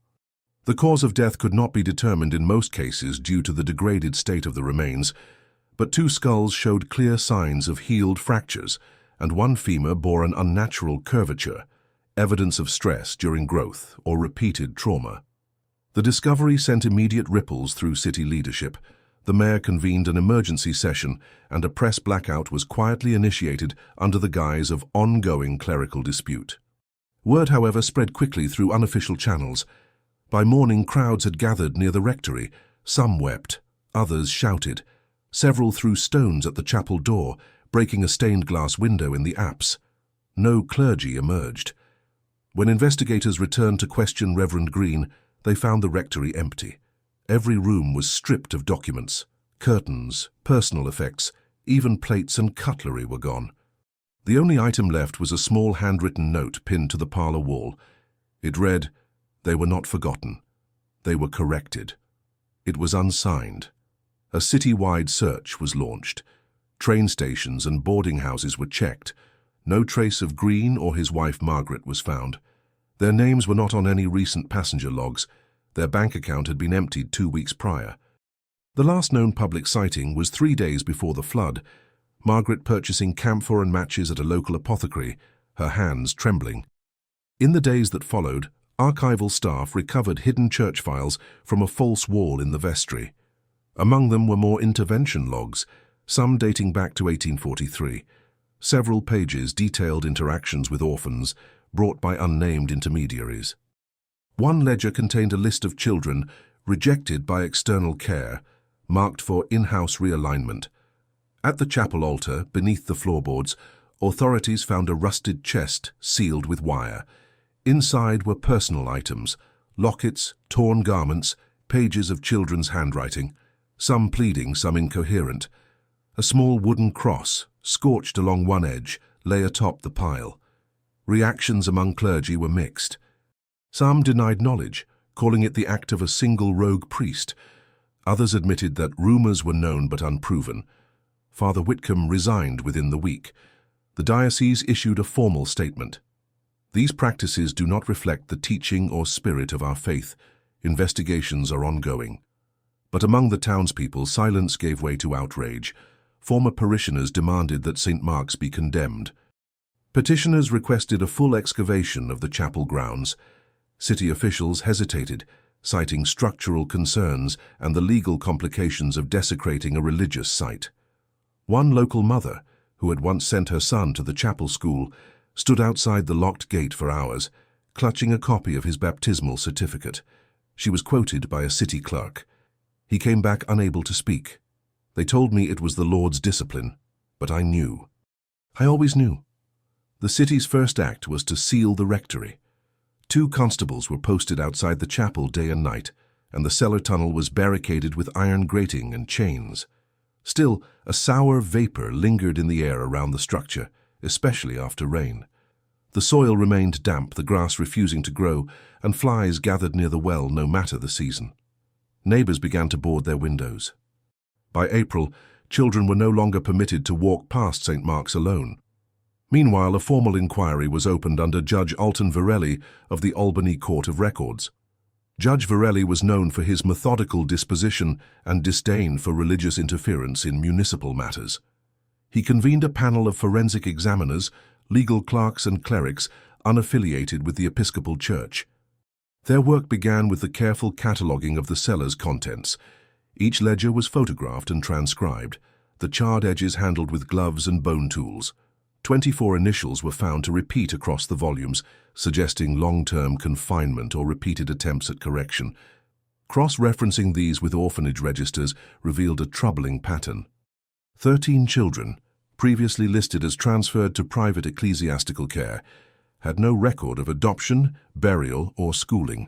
The cause of death could not be determined in most cases due to the degraded state of the remains, but 2 skulls showed clear signs of healed fractures, and one femur bore an unnatural curvature, evidence of stress during growth or repeated trauma. The discovery sent immediate ripples through city leadership. The mayor convened an emergency session, and a press blackout was quietly initiated under the guise of ongoing clerical dispute. Word, however, spread quickly through unofficial channels. By morning, crowds had gathered near the rectory. Some wept, others shouted. Several threw stones at the chapel door, breaking a stained glass window in the apse. No clergy emerged. When investigators returned to question Reverend Green, they found the rectory empty. Every room was stripped of documents. Curtains, personal effects, even plates and cutlery were gone. The only item left was a small handwritten note pinned to the parlor wall. It read, "They were not forgotten. They were corrected." It was unsigned. A city-wide search was launched. Train stations and boarding houses were checked. No trace of Green or his wife Margaret was found. Their names were not on any recent passenger logs. Their bank account had been emptied 2 weeks prior. The last known public sighting was 3 days before the flood, Margaret purchasing camphor and matches at a local apothecary, her hands trembling. In the days that followed, archival staff recovered hidden church files from a false wall in the vestry. Among them were more intervention logs, some dating back to 1843. Several pages detailed interactions with orphans brought by unnamed intermediaries. One ledger contained a list of children rejected by external care, marked for in-house realignment. At the chapel altar, beneath the floorboards, authorities found a rusted chest sealed with wire. Inside were personal items, lockets, torn garments, pages of children's handwriting, some pleading, some incoherent. A small wooden cross, scorched along one edge, lay atop the pile. Reactions among clergy were mixed. Some denied knowledge, calling it the act of a single rogue priest. Others admitted that rumors were known but unproven. Father Whitcomb resigned within the week. The diocese issued a formal statement. "These practices do not reflect the teaching or spirit of our faith. Investigations are ongoing." But among the townspeople, silence gave way to outrage. Former parishioners demanded that St. Mark's be condemned. Petitioners requested a full excavation of the chapel grounds. City officials hesitated, citing structural concerns and the legal complications of desecrating a religious site. One local mother, who had once sent her son to the chapel school, stood outside the locked gate for hours, clutching a copy of his baptismal certificate. She was quoted by a city clerk. He came back unable to speak. "They told me it was the Lord's discipline, but I knew. I always knew." The city's first act was to seal the rectory. 2 constables were posted outside the chapel day and night, and the cellar tunnel was barricaded with iron grating and chains. Still, a sour vapor lingered in the air around the structure, especially after rain. The soil remained damp, the grass refusing to grow, and flies gathered near the well no matter the season. Neighbors began to board their windows. By April, children were no longer permitted to walk past St. Mark's alone. Meanwhile, a formal inquiry was opened under Judge Alton Varelli of the Albany Court of Records. Judge Varelli was known for his methodical disposition and disdain for religious interference in municipal matters. He convened a panel of forensic examiners, legal clerks and clerics unaffiliated with the Episcopal Church. Their work began with the careful cataloguing of the cellar's contents. Each ledger was photographed and transcribed, the charred edges handled with gloves and bone tools. 24 initials were found to repeat across the volumes, suggesting long-term confinement or repeated attempts at correction. Cross-referencing these with orphanage registers revealed a troubling pattern. 13 children, previously listed as transferred to private ecclesiastical care, had no record of adoption, burial, or schooling.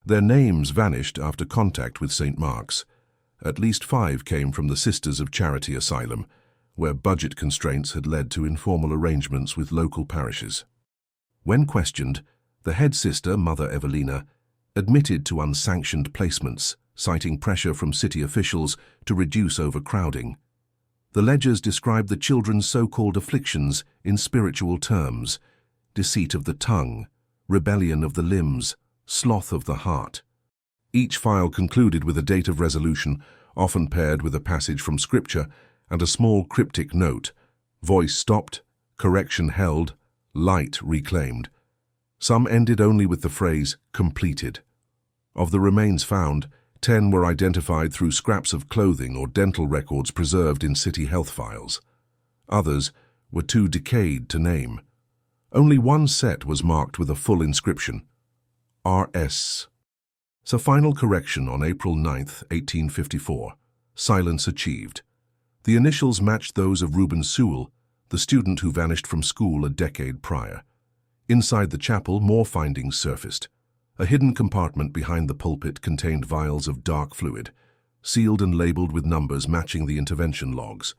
Their names vanished after contact with St. Mark's. At least 5 came from the Sisters of Charity Asylum, where budget constraints had led to informal arrangements with local parishes. When questioned, the head sister, Mother Evelina, admitted to unsanctioned placements, citing pressure from city officials to reduce overcrowding. The ledgers described the children's so-called afflictions in spiritual terms: deceit of the tongue, rebellion of the limbs, sloth of the heart. Each file concluded with a date of resolution, often paired with a passage from Scripture, and a small cryptic note: voice stopped, correction held, light reclaimed. Some ended only with the phrase completed. Of the remains found, 10 were identified through scraps of clothing or dental records preserved in city health files. Others were too decayed to name. Only one set was marked with a full inscription: R.S. So final correction on April 9, 1854. silence achieved. The initials matched those of Reuben Sewell, the student who vanished from school a decade prior. Inside the chapel, more findings surfaced. A hidden compartment behind the pulpit contained vials of dark fluid, sealed and labeled with numbers matching the intervention logs.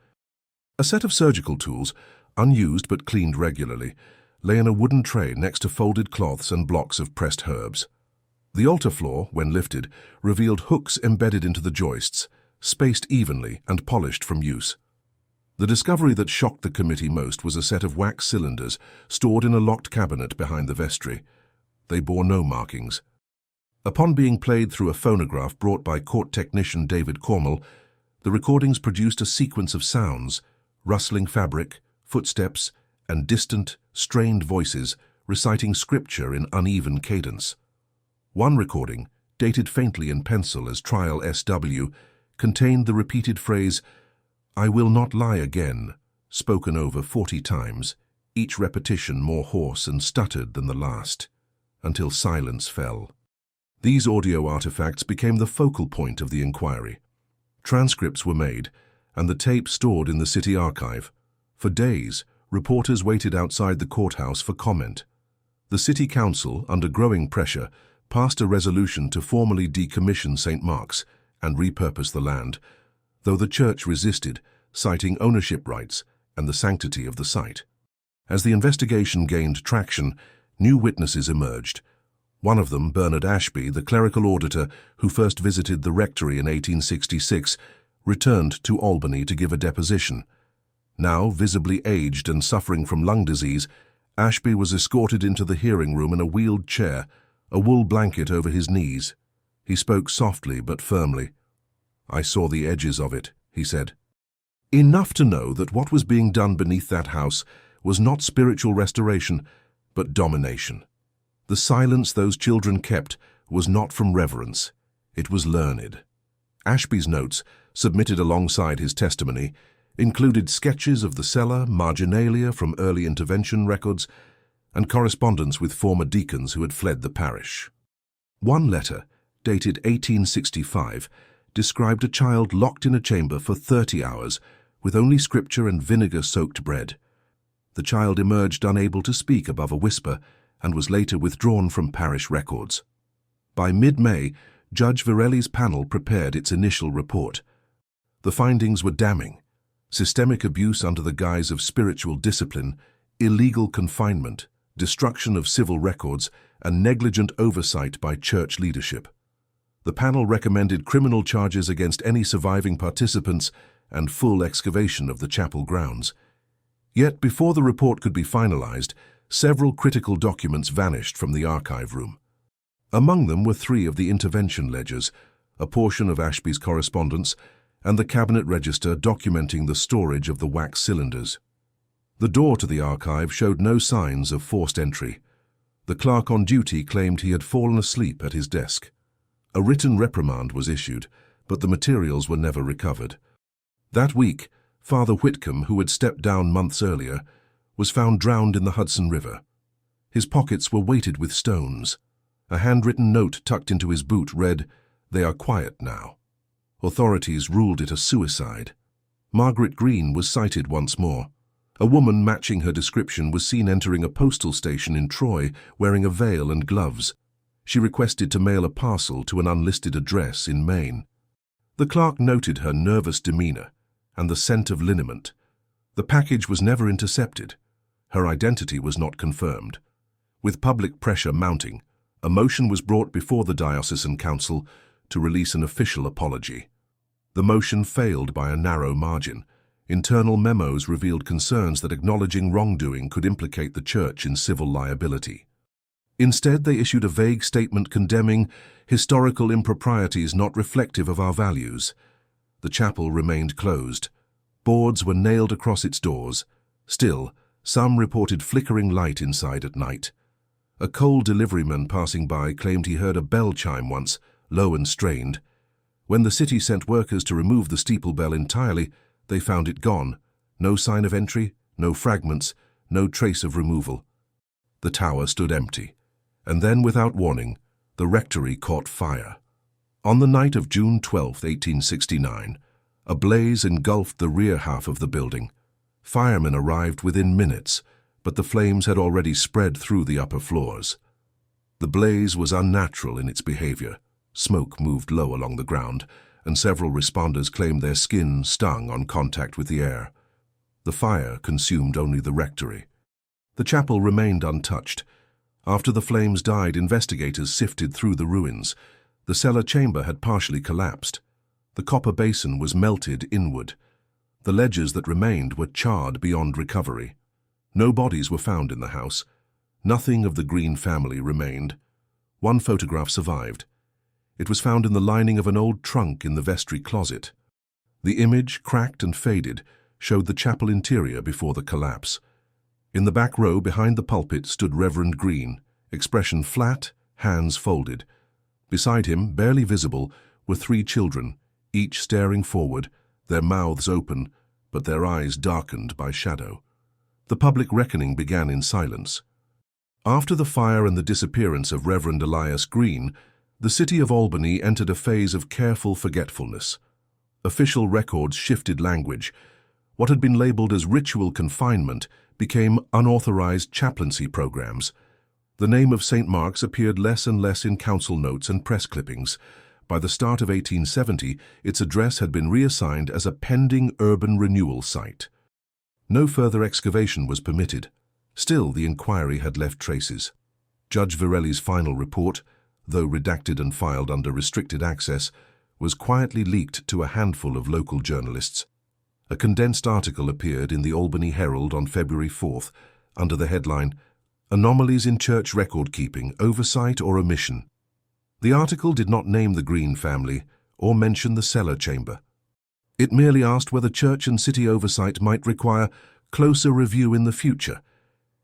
A set of surgical tools, unused but cleaned regularly, lay in a wooden tray next to folded cloths and blocks of pressed herbs. The altar floor, when lifted, revealed hooks embedded into the joists, spaced evenly and polished from use. The discovery that shocked the committee most was a set of wax cylinders stored in a locked cabinet behind the vestry. They bore no markings. Upon being played through a phonograph brought by court technician David Cormel, the recordings produced a sequence of sounds, rustling fabric, footsteps, and distant, strained voices reciting scripture in uneven cadence. One recording, dated faintly in pencil as Trial SW, contained the repeated phrase, "I will not lie again," spoken over 40 times, each repetition more hoarse and stuttered than the last, until silence fell. These audio artifacts became the focal point of the inquiry. Transcripts were made, and the tape stored in the city archive. For days, reporters waited outside the courthouse for comment. The city council, under growing pressure, passed a resolution to formally decommission St. Mark's and repurpose the land, though the church resisted, citing ownership rights and the sanctity of the site. As the investigation gained traction, new witnesses emerged. One of them, Bernard Ashby, the clerical auditor who first visited the rectory in 1866, returned to Albany to give a deposition. Now, visibly aged and suffering from lung disease, Ashby was escorted into the hearing room in a wheeled chair, a wool blanket over his knees. He spoke softly but firmly. "I saw the edges of it," he said. Enough to know that what was being done beneath that house was not spiritual restoration, but domination. The silence those children kept was not from reverence, it was learned. Ashby's notes, submitted alongside his testimony, included sketches of the cellar, marginalia from early intervention records, and correspondence with former deacons who had fled the parish. One letter, dated 1865, described a child locked in a chamber for 30 hours with only scripture and vinegar-soaked bread. The child emerged unable to speak above a whisper and was later withdrawn from parish records. By mid-May, Judge Virelli's panel prepared its initial report. The findings were damning: systemic abuse under the guise of spiritual discipline, illegal confinement, destruction of civil records, and negligent oversight by church leadership. The panel recommended criminal charges against any surviving participants and full excavation of the chapel grounds. Yet before the report could be finalized, several critical documents vanished from the archive room. Among them were 3 of the intervention ledgers, a portion of Ashby's correspondence, and the cabinet register documenting the storage of the wax cylinders. The door to the archive showed no signs of forced entry. The clerk on duty claimed he had fallen asleep at his desk. A written reprimand was issued, but the materials were never recovered. That week, Father Whitcomb, who had stepped down months earlier, was found drowned in the Hudson River. His pockets were weighted with stones. A handwritten note tucked into his boot read, "They are quiet now." Authorities ruled it a suicide. Margaret Green was cited once more. A woman matching her description was seen entering a postal station in Troy wearing a veil and gloves. She requested to mail a parcel to an unlisted address in Maine. The clerk noted her nervous demeanor and the scent of liniment. The package was never intercepted. Her identity was not confirmed. With public pressure mounting, a motion was brought before the diocesan council to release an official apology. The motion failed by a narrow margin. Internal memos revealed concerns that acknowledging wrongdoing could implicate the church in civil liability. Instead, they issued a vague statement condemning historical improprieties not reflective of our values. The chapel remained closed. Boards were nailed across its doors. Still, some reported flickering light inside at night. A coal deliveryman passing by claimed he heard a bell chime once, low and strained. When the city sent workers to remove the steeple bell entirely, they found it gone. No sign of entry, no fragments, no trace of removal. The tower stood empty. And then, without warning, the rectory caught fire. On the night of June 12, 1869, A blaze engulfed the rear half of the building. Firemen arrived within minutes, but the flames had already spread through the upper floors. The blaze was unnatural in its behavior. Smoke moved low along the ground, and several responders claimed their skin stung on contact with the air. The fire consumed only the rectory. The chapel remained untouched. After the flames died, investigators sifted through the ruins. The cellar chamber had partially collapsed. The copper basin was melted inward. The ledgers that remained were charred beyond recovery. No bodies were found in the house. Nothing of the Green family remained. One photograph survived. It was found in the lining of an old trunk in the vestry closet. The image, cracked and faded, showed the chapel interior before the collapse. In the back row behind the pulpit stood Reverend Green, expression flat, hands folded. Beside him, barely visible, were 3 children, each staring forward, their mouths open, but their eyes darkened by shadow. The public reckoning began in silence. After the fire and the disappearance of Reverend Elias Green, the city of Albany entered a phase of careful forgetfulness. Official records shifted language. What had been labeled as ritual confinement became unauthorized chaplaincy programs. The name of St. Mark's appeared less and less in council notes and press clippings. By the start of 1870, its address had been reassigned as a pending urban renewal site. No further excavation was permitted. Still, the inquiry had left traces. Judge Virelli's final report, though redacted and filed under restricted access, was quietly leaked to a handful of local journalists. A condensed article appeared in the Albany Herald on February 4th, under the headline, "Anomalies in Church Record-Keeping, Oversight or Omission." The article did not name the Green family or mention the cellar chamber. It merely asked whether church and city oversight might require closer review in the future.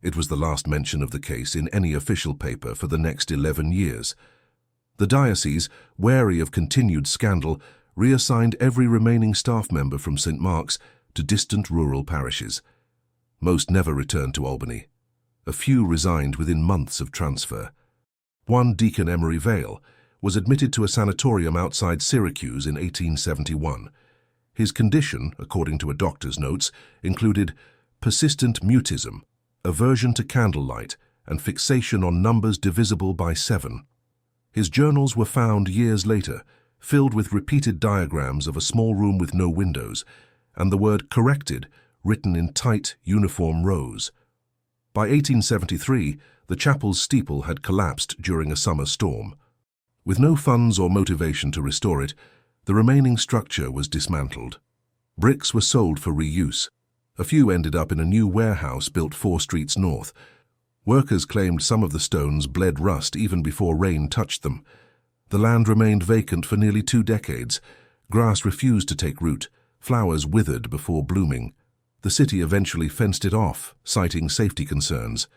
It was the last mention of the case in any official paper for the next 11 years. The diocese, wary of continued scandal, reassigned every remaining staff member from St. Mark's to distant rural parishes. Most never returned to Albany. A few resigned within months of transfer. One Deacon Emery Vale was admitted to a sanatorium outside Syracuse in 1871. His condition, according to a doctor's notes, included persistent mutism, aversion to candlelight, and fixation on numbers divisible by 7. His journals were found years later, filled with repeated diagrams of a small room with no windows, and the word "corrected" written in tight, uniform rows. By 1873, the chapel's steeple had collapsed during a summer storm. With no funds or motivation to restore it, the remaining structure was dismantled. Bricks were sold for reuse. A few ended up in a new warehouse built 4 streets north. Workers claimed some of the stones bled rust even before rain touched them. The land remained vacant for nearly 2 decades. Grass refused to take root. Flowers withered before blooming. The city eventually fenced it off, citing safety concerns.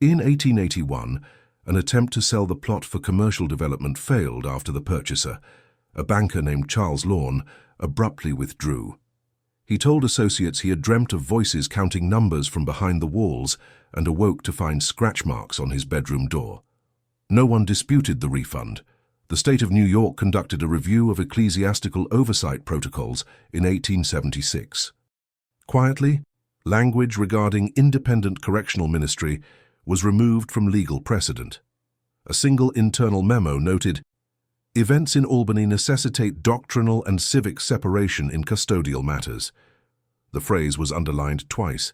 In 1881, an attempt to sell the plot for commercial development failed after the purchaser, a banker named Charles Lorne, abruptly withdrew. He told associates he had dreamt of voices counting numbers from behind the walls and awoke to find scratch marks on his bedroom door. No one disputed the refund. The state of New York conducted a review of ecclesiastical oversight protocols in 1876. Quietly, language regarding independent correctional ministry was removed from legal precedent. A single internal memo noted, "Events in Albany necessitate doctrinal and civic separation in custodial matters." The phrase was underlined twice.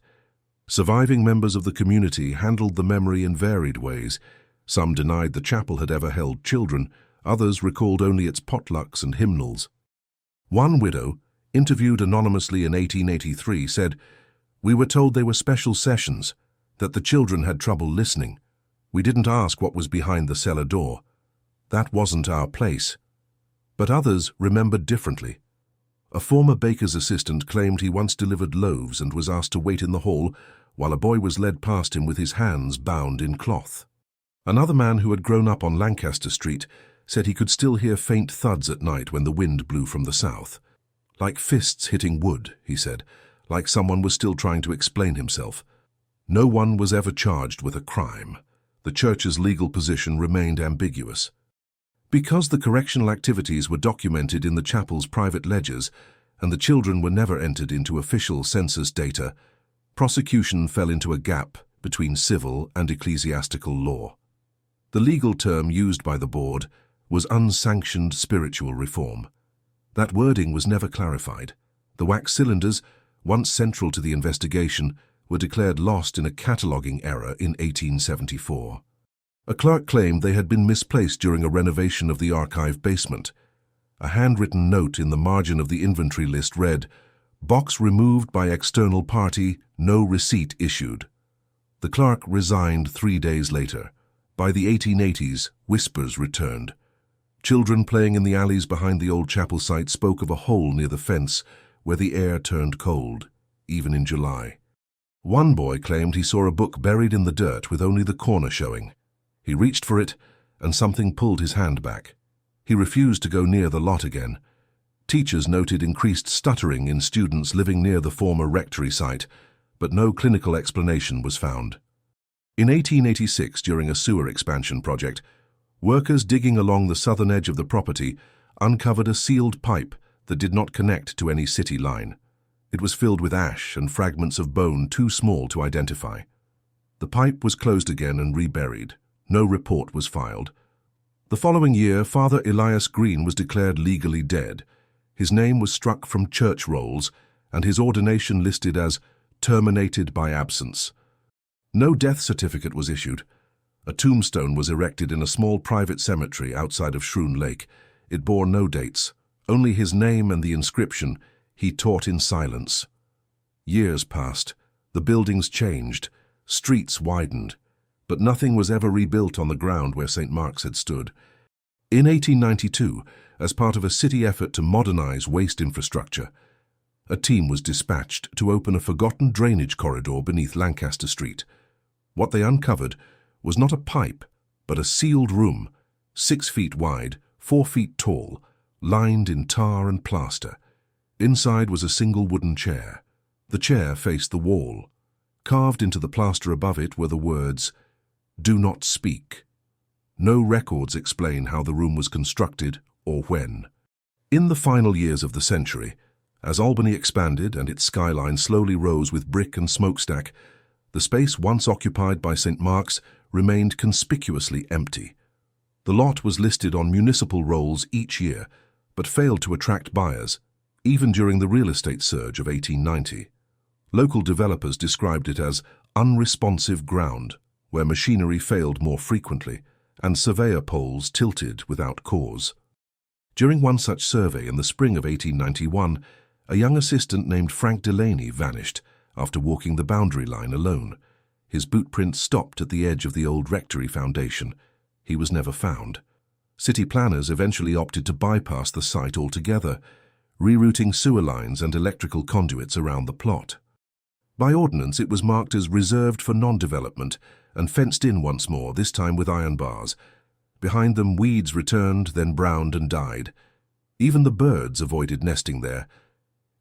Surviving members of the community handled the memory in varied ways. Some denied the chapel had ever held children, others recalled only its potlucks and hymnals. One widow, interviewed anonymously in 1883, said, "We were told they were special sessions, that the children had trouble listening. We didn't ask what was behind the cellar door. That wasn't our place." But others remembered differently. A former baker's assistant claimed he once delivered loaves and was asked to wait in the hall while a boy was led past him with his hands bound in cloth. Another man who had grown up on Lancaster Street said he could still hear faint thuds at night when the wind blew from the south. "Like fists hitting wood," he said, like someone was still trying to explain himself. No one was ever charged with a crime. The church's legal position remained ambiguous. Because the correctional activities were documented in the chapel's private ledgers, and the children were never entered into official census data, prosecution fell into a gap between civil and ecclesiastical law. The legal term used by the board was unsanctioned spiritual reform. That wording was never clarified. The wax cylinders, once central to the investigation, were declared lost in a cataloguing error in 1874. A clerk claimed they had been misplaced during a renovation of the archive basement. A handwritten note in the margin of the inventory list read, "Box removed by external party, no receipt issued." The clerk resigned 3 days later. By the 1880s, whispers returned. Children playing in the alleys behind the old chapel site spoke of a hole near the fence where the air turned cold, even in July. One boy claimed he saw a book buried in the dirt with only the corner showing. He reached for it, and something pulled his hand back. He refused to go near the lot again. Teachers noted increased stuttering in students living near the former rectory site, but no clinical explanation was found. In 1886, during a sewer expansion project, workers digging along the southern edge of the property uncovered a sealed pipe that did not connect to any city line. It was filled with ash and fragments of bone too small to identify. The pipe was closed again and reburied. No report was filed. The following year, Father Elias Green was declared legally dead. His name was struck from church rolls, and his ordination listed as terminated by absence. No death certificate was issued. A tombstone was erected in a small private cemetery outside of Shroon Lake. It bore no dates, only his name and the inscription, "He taught in silence." Years passed. The buildings changed. Streets widened. But nothing was ever rebuilt on the ground where St. Mark's had stood. In 1892, as part of a city effort to modernize waste infrastructure, a team was dispatched to open a forgotten drainage corridor beneath Lancaster Street. What they uncovered was not a pipe, but a sealed room, 6 feet wide, 4 feet tall, lined in tar and plaster. Inside was a single wooden chair. The chair faced the wall. Carved into the plaster above it were the words, "Do not speak." No records explain how the room was constructed or when. In the final years of the century, as Albany expanded and its skyline slowly rose with brick and smokestack, the space once occupied by St. Mark's remained conspicuously empty. The lot was listed on municipal rolls each year, but failed to attract buyers, even during the real estate surge of 1890. Local developers described it as unresponsive ground, where machinery failed more frequently, and surveyor poles tilted without cause. During one such survey in the spring of 1891, a young assistant named Frank Delaney vanished after walking the boundary line alone. His boot prints stopped at the edge of the old rectory foundation. He was never found. City planners eventually opted to bypass the site altogether, rerouting sewer lines and electrical conduits around the plot. By ordinance, it was marked as reserved for non-development and fenced in once more, this time with iron bars. Behind them, weeds returned, then browned and died. Even the birds avoided nesting there.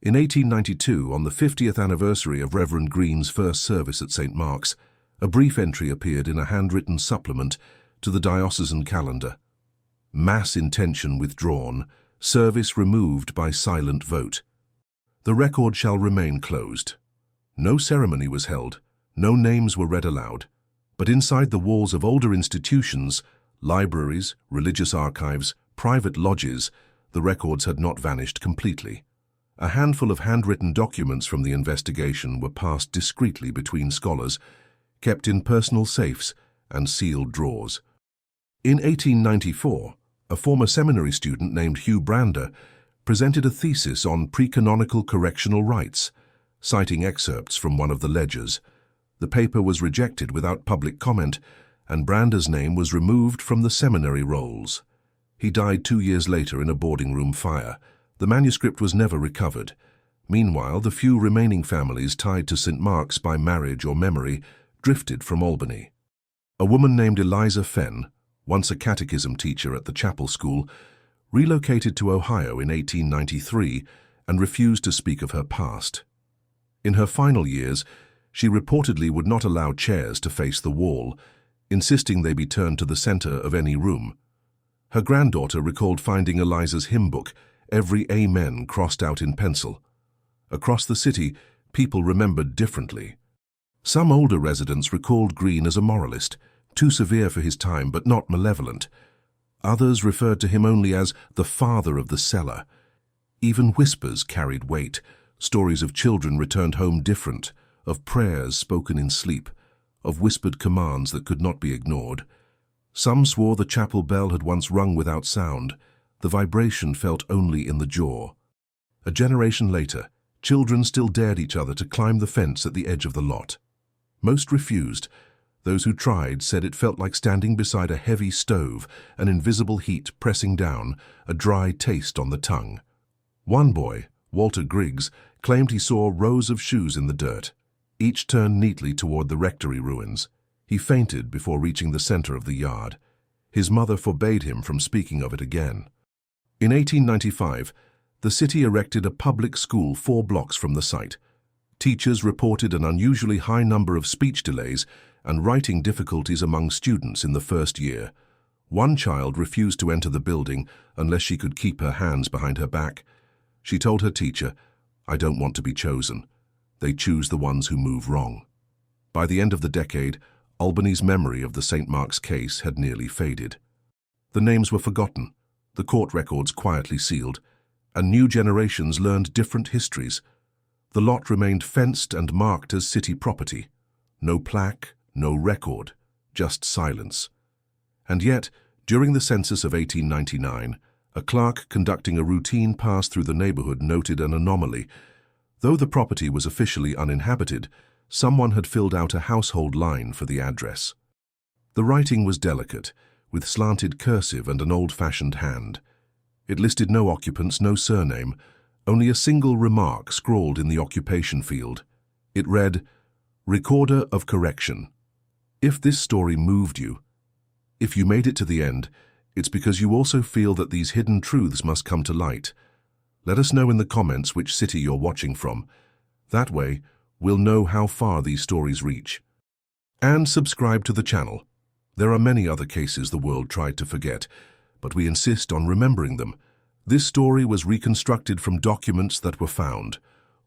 In 1892, on the 50th anniversary of Reverend Green's first service at St. Mark's, a brief entry appeared in a handwritten supplement to the diocesan calendar. Mass intention withdrawn, service removed by silent vote. The record shall remain closed. No ceremony was held, no names were read aloud, but inside the walls of older institutions, libraries, religious archives, private lodges, the records had not vanished completely. A handful of handwritten documents from the investigation were passed discreetly between scholars, kept in personal safes and sealed drawers. In 1894, a former seminary student named Hugh Brander presented a thesis on pre-canonical correctional rites, citing excerpts from one of the ledgers. The paper was rejected without public comment, and Brander's name was removed from the seminary rolls. He died 2 years later in a boarding room fire. The manuscript was never recovered. Meanwhile, the few remaining families tied to St. Mark's by marriage or memory drifted from Albany. A woman named Eliza Fenn, once a catechism teacher at the chapel school, relocated to Ohio in 1893 and refused to speak of her past. In her final years, she reportedly would not allow chairs to face the wall, insisting they be turned to the center of any room. Her granddaughter recalled finding Eliza's hymn book, every amen crossed out in pencil. Across the city, people remembered differently. Some older residents recalled Green as a moralist, too severe for his time but not malevolent. Others referred to him only as the father of the cellar. Even whispers carried weight, stories of children returned home different, of prayers spoken in sleep, of whispered commands that could not be ignored. Some swore the chapel bell had once rung without sound, the vibration felt only in the jaw. A generation later, children still dared each other to climb the fence at the edge of the lot. Most refused. Those who tried said it felt like standing beside a heavy stove, an invisible heat pressing down, a dry taste on the tongue. One boy, Walter Griggs, claimed he saw rows of shoes in the dirt, each turned neatly toward the rectory ruins. He fainted before reaching the center of the yard. His mother forbade him from speaking of it again. In 1895, the city erected a public school 4 blocks from the site. Teachers reported an unusually high number of speech delays and writing difficulties among students in the first year. One child refused to enter the building unless she could keep her hands behind her back. She told her teacher, "I don't want to be chosen. They choose the ones who move wrong." By the end of the decade, Albany's memory of the St. Mark's case had nearly faded. The names were forgotten, the court records quietly sealed, and new generations learned different histories. The lot remained fenced and marked as city property. No plaque, no record, just silence. And yet, during the census of 1899, a clerk conducting a routine pass through the neighborhood noted an anomaly. Though the property was officially uninhabited, someone had filled out a household line for the address. The writing was delicate, with slanted cursive and an old-fashioned hand. It listed no occupants, no surname, only a single remark scrawled in the occupation field. It read, "Recorder of Correction." If this story moved you, if you made it to the end, it's because you also feel that these hidden truths must come to light. Let us know in the comments which city you're watching from. That way, we'll know how far these stories reach. And subscribe to the channel. There are many other cases the world tried to forget, but we insist on remembering them. This story was reconstructed from documents that were found.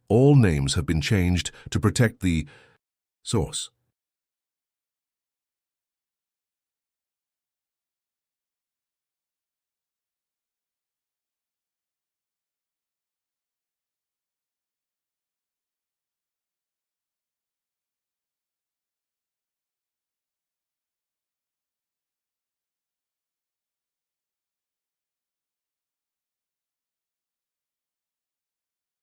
All names have been changed to protect the source.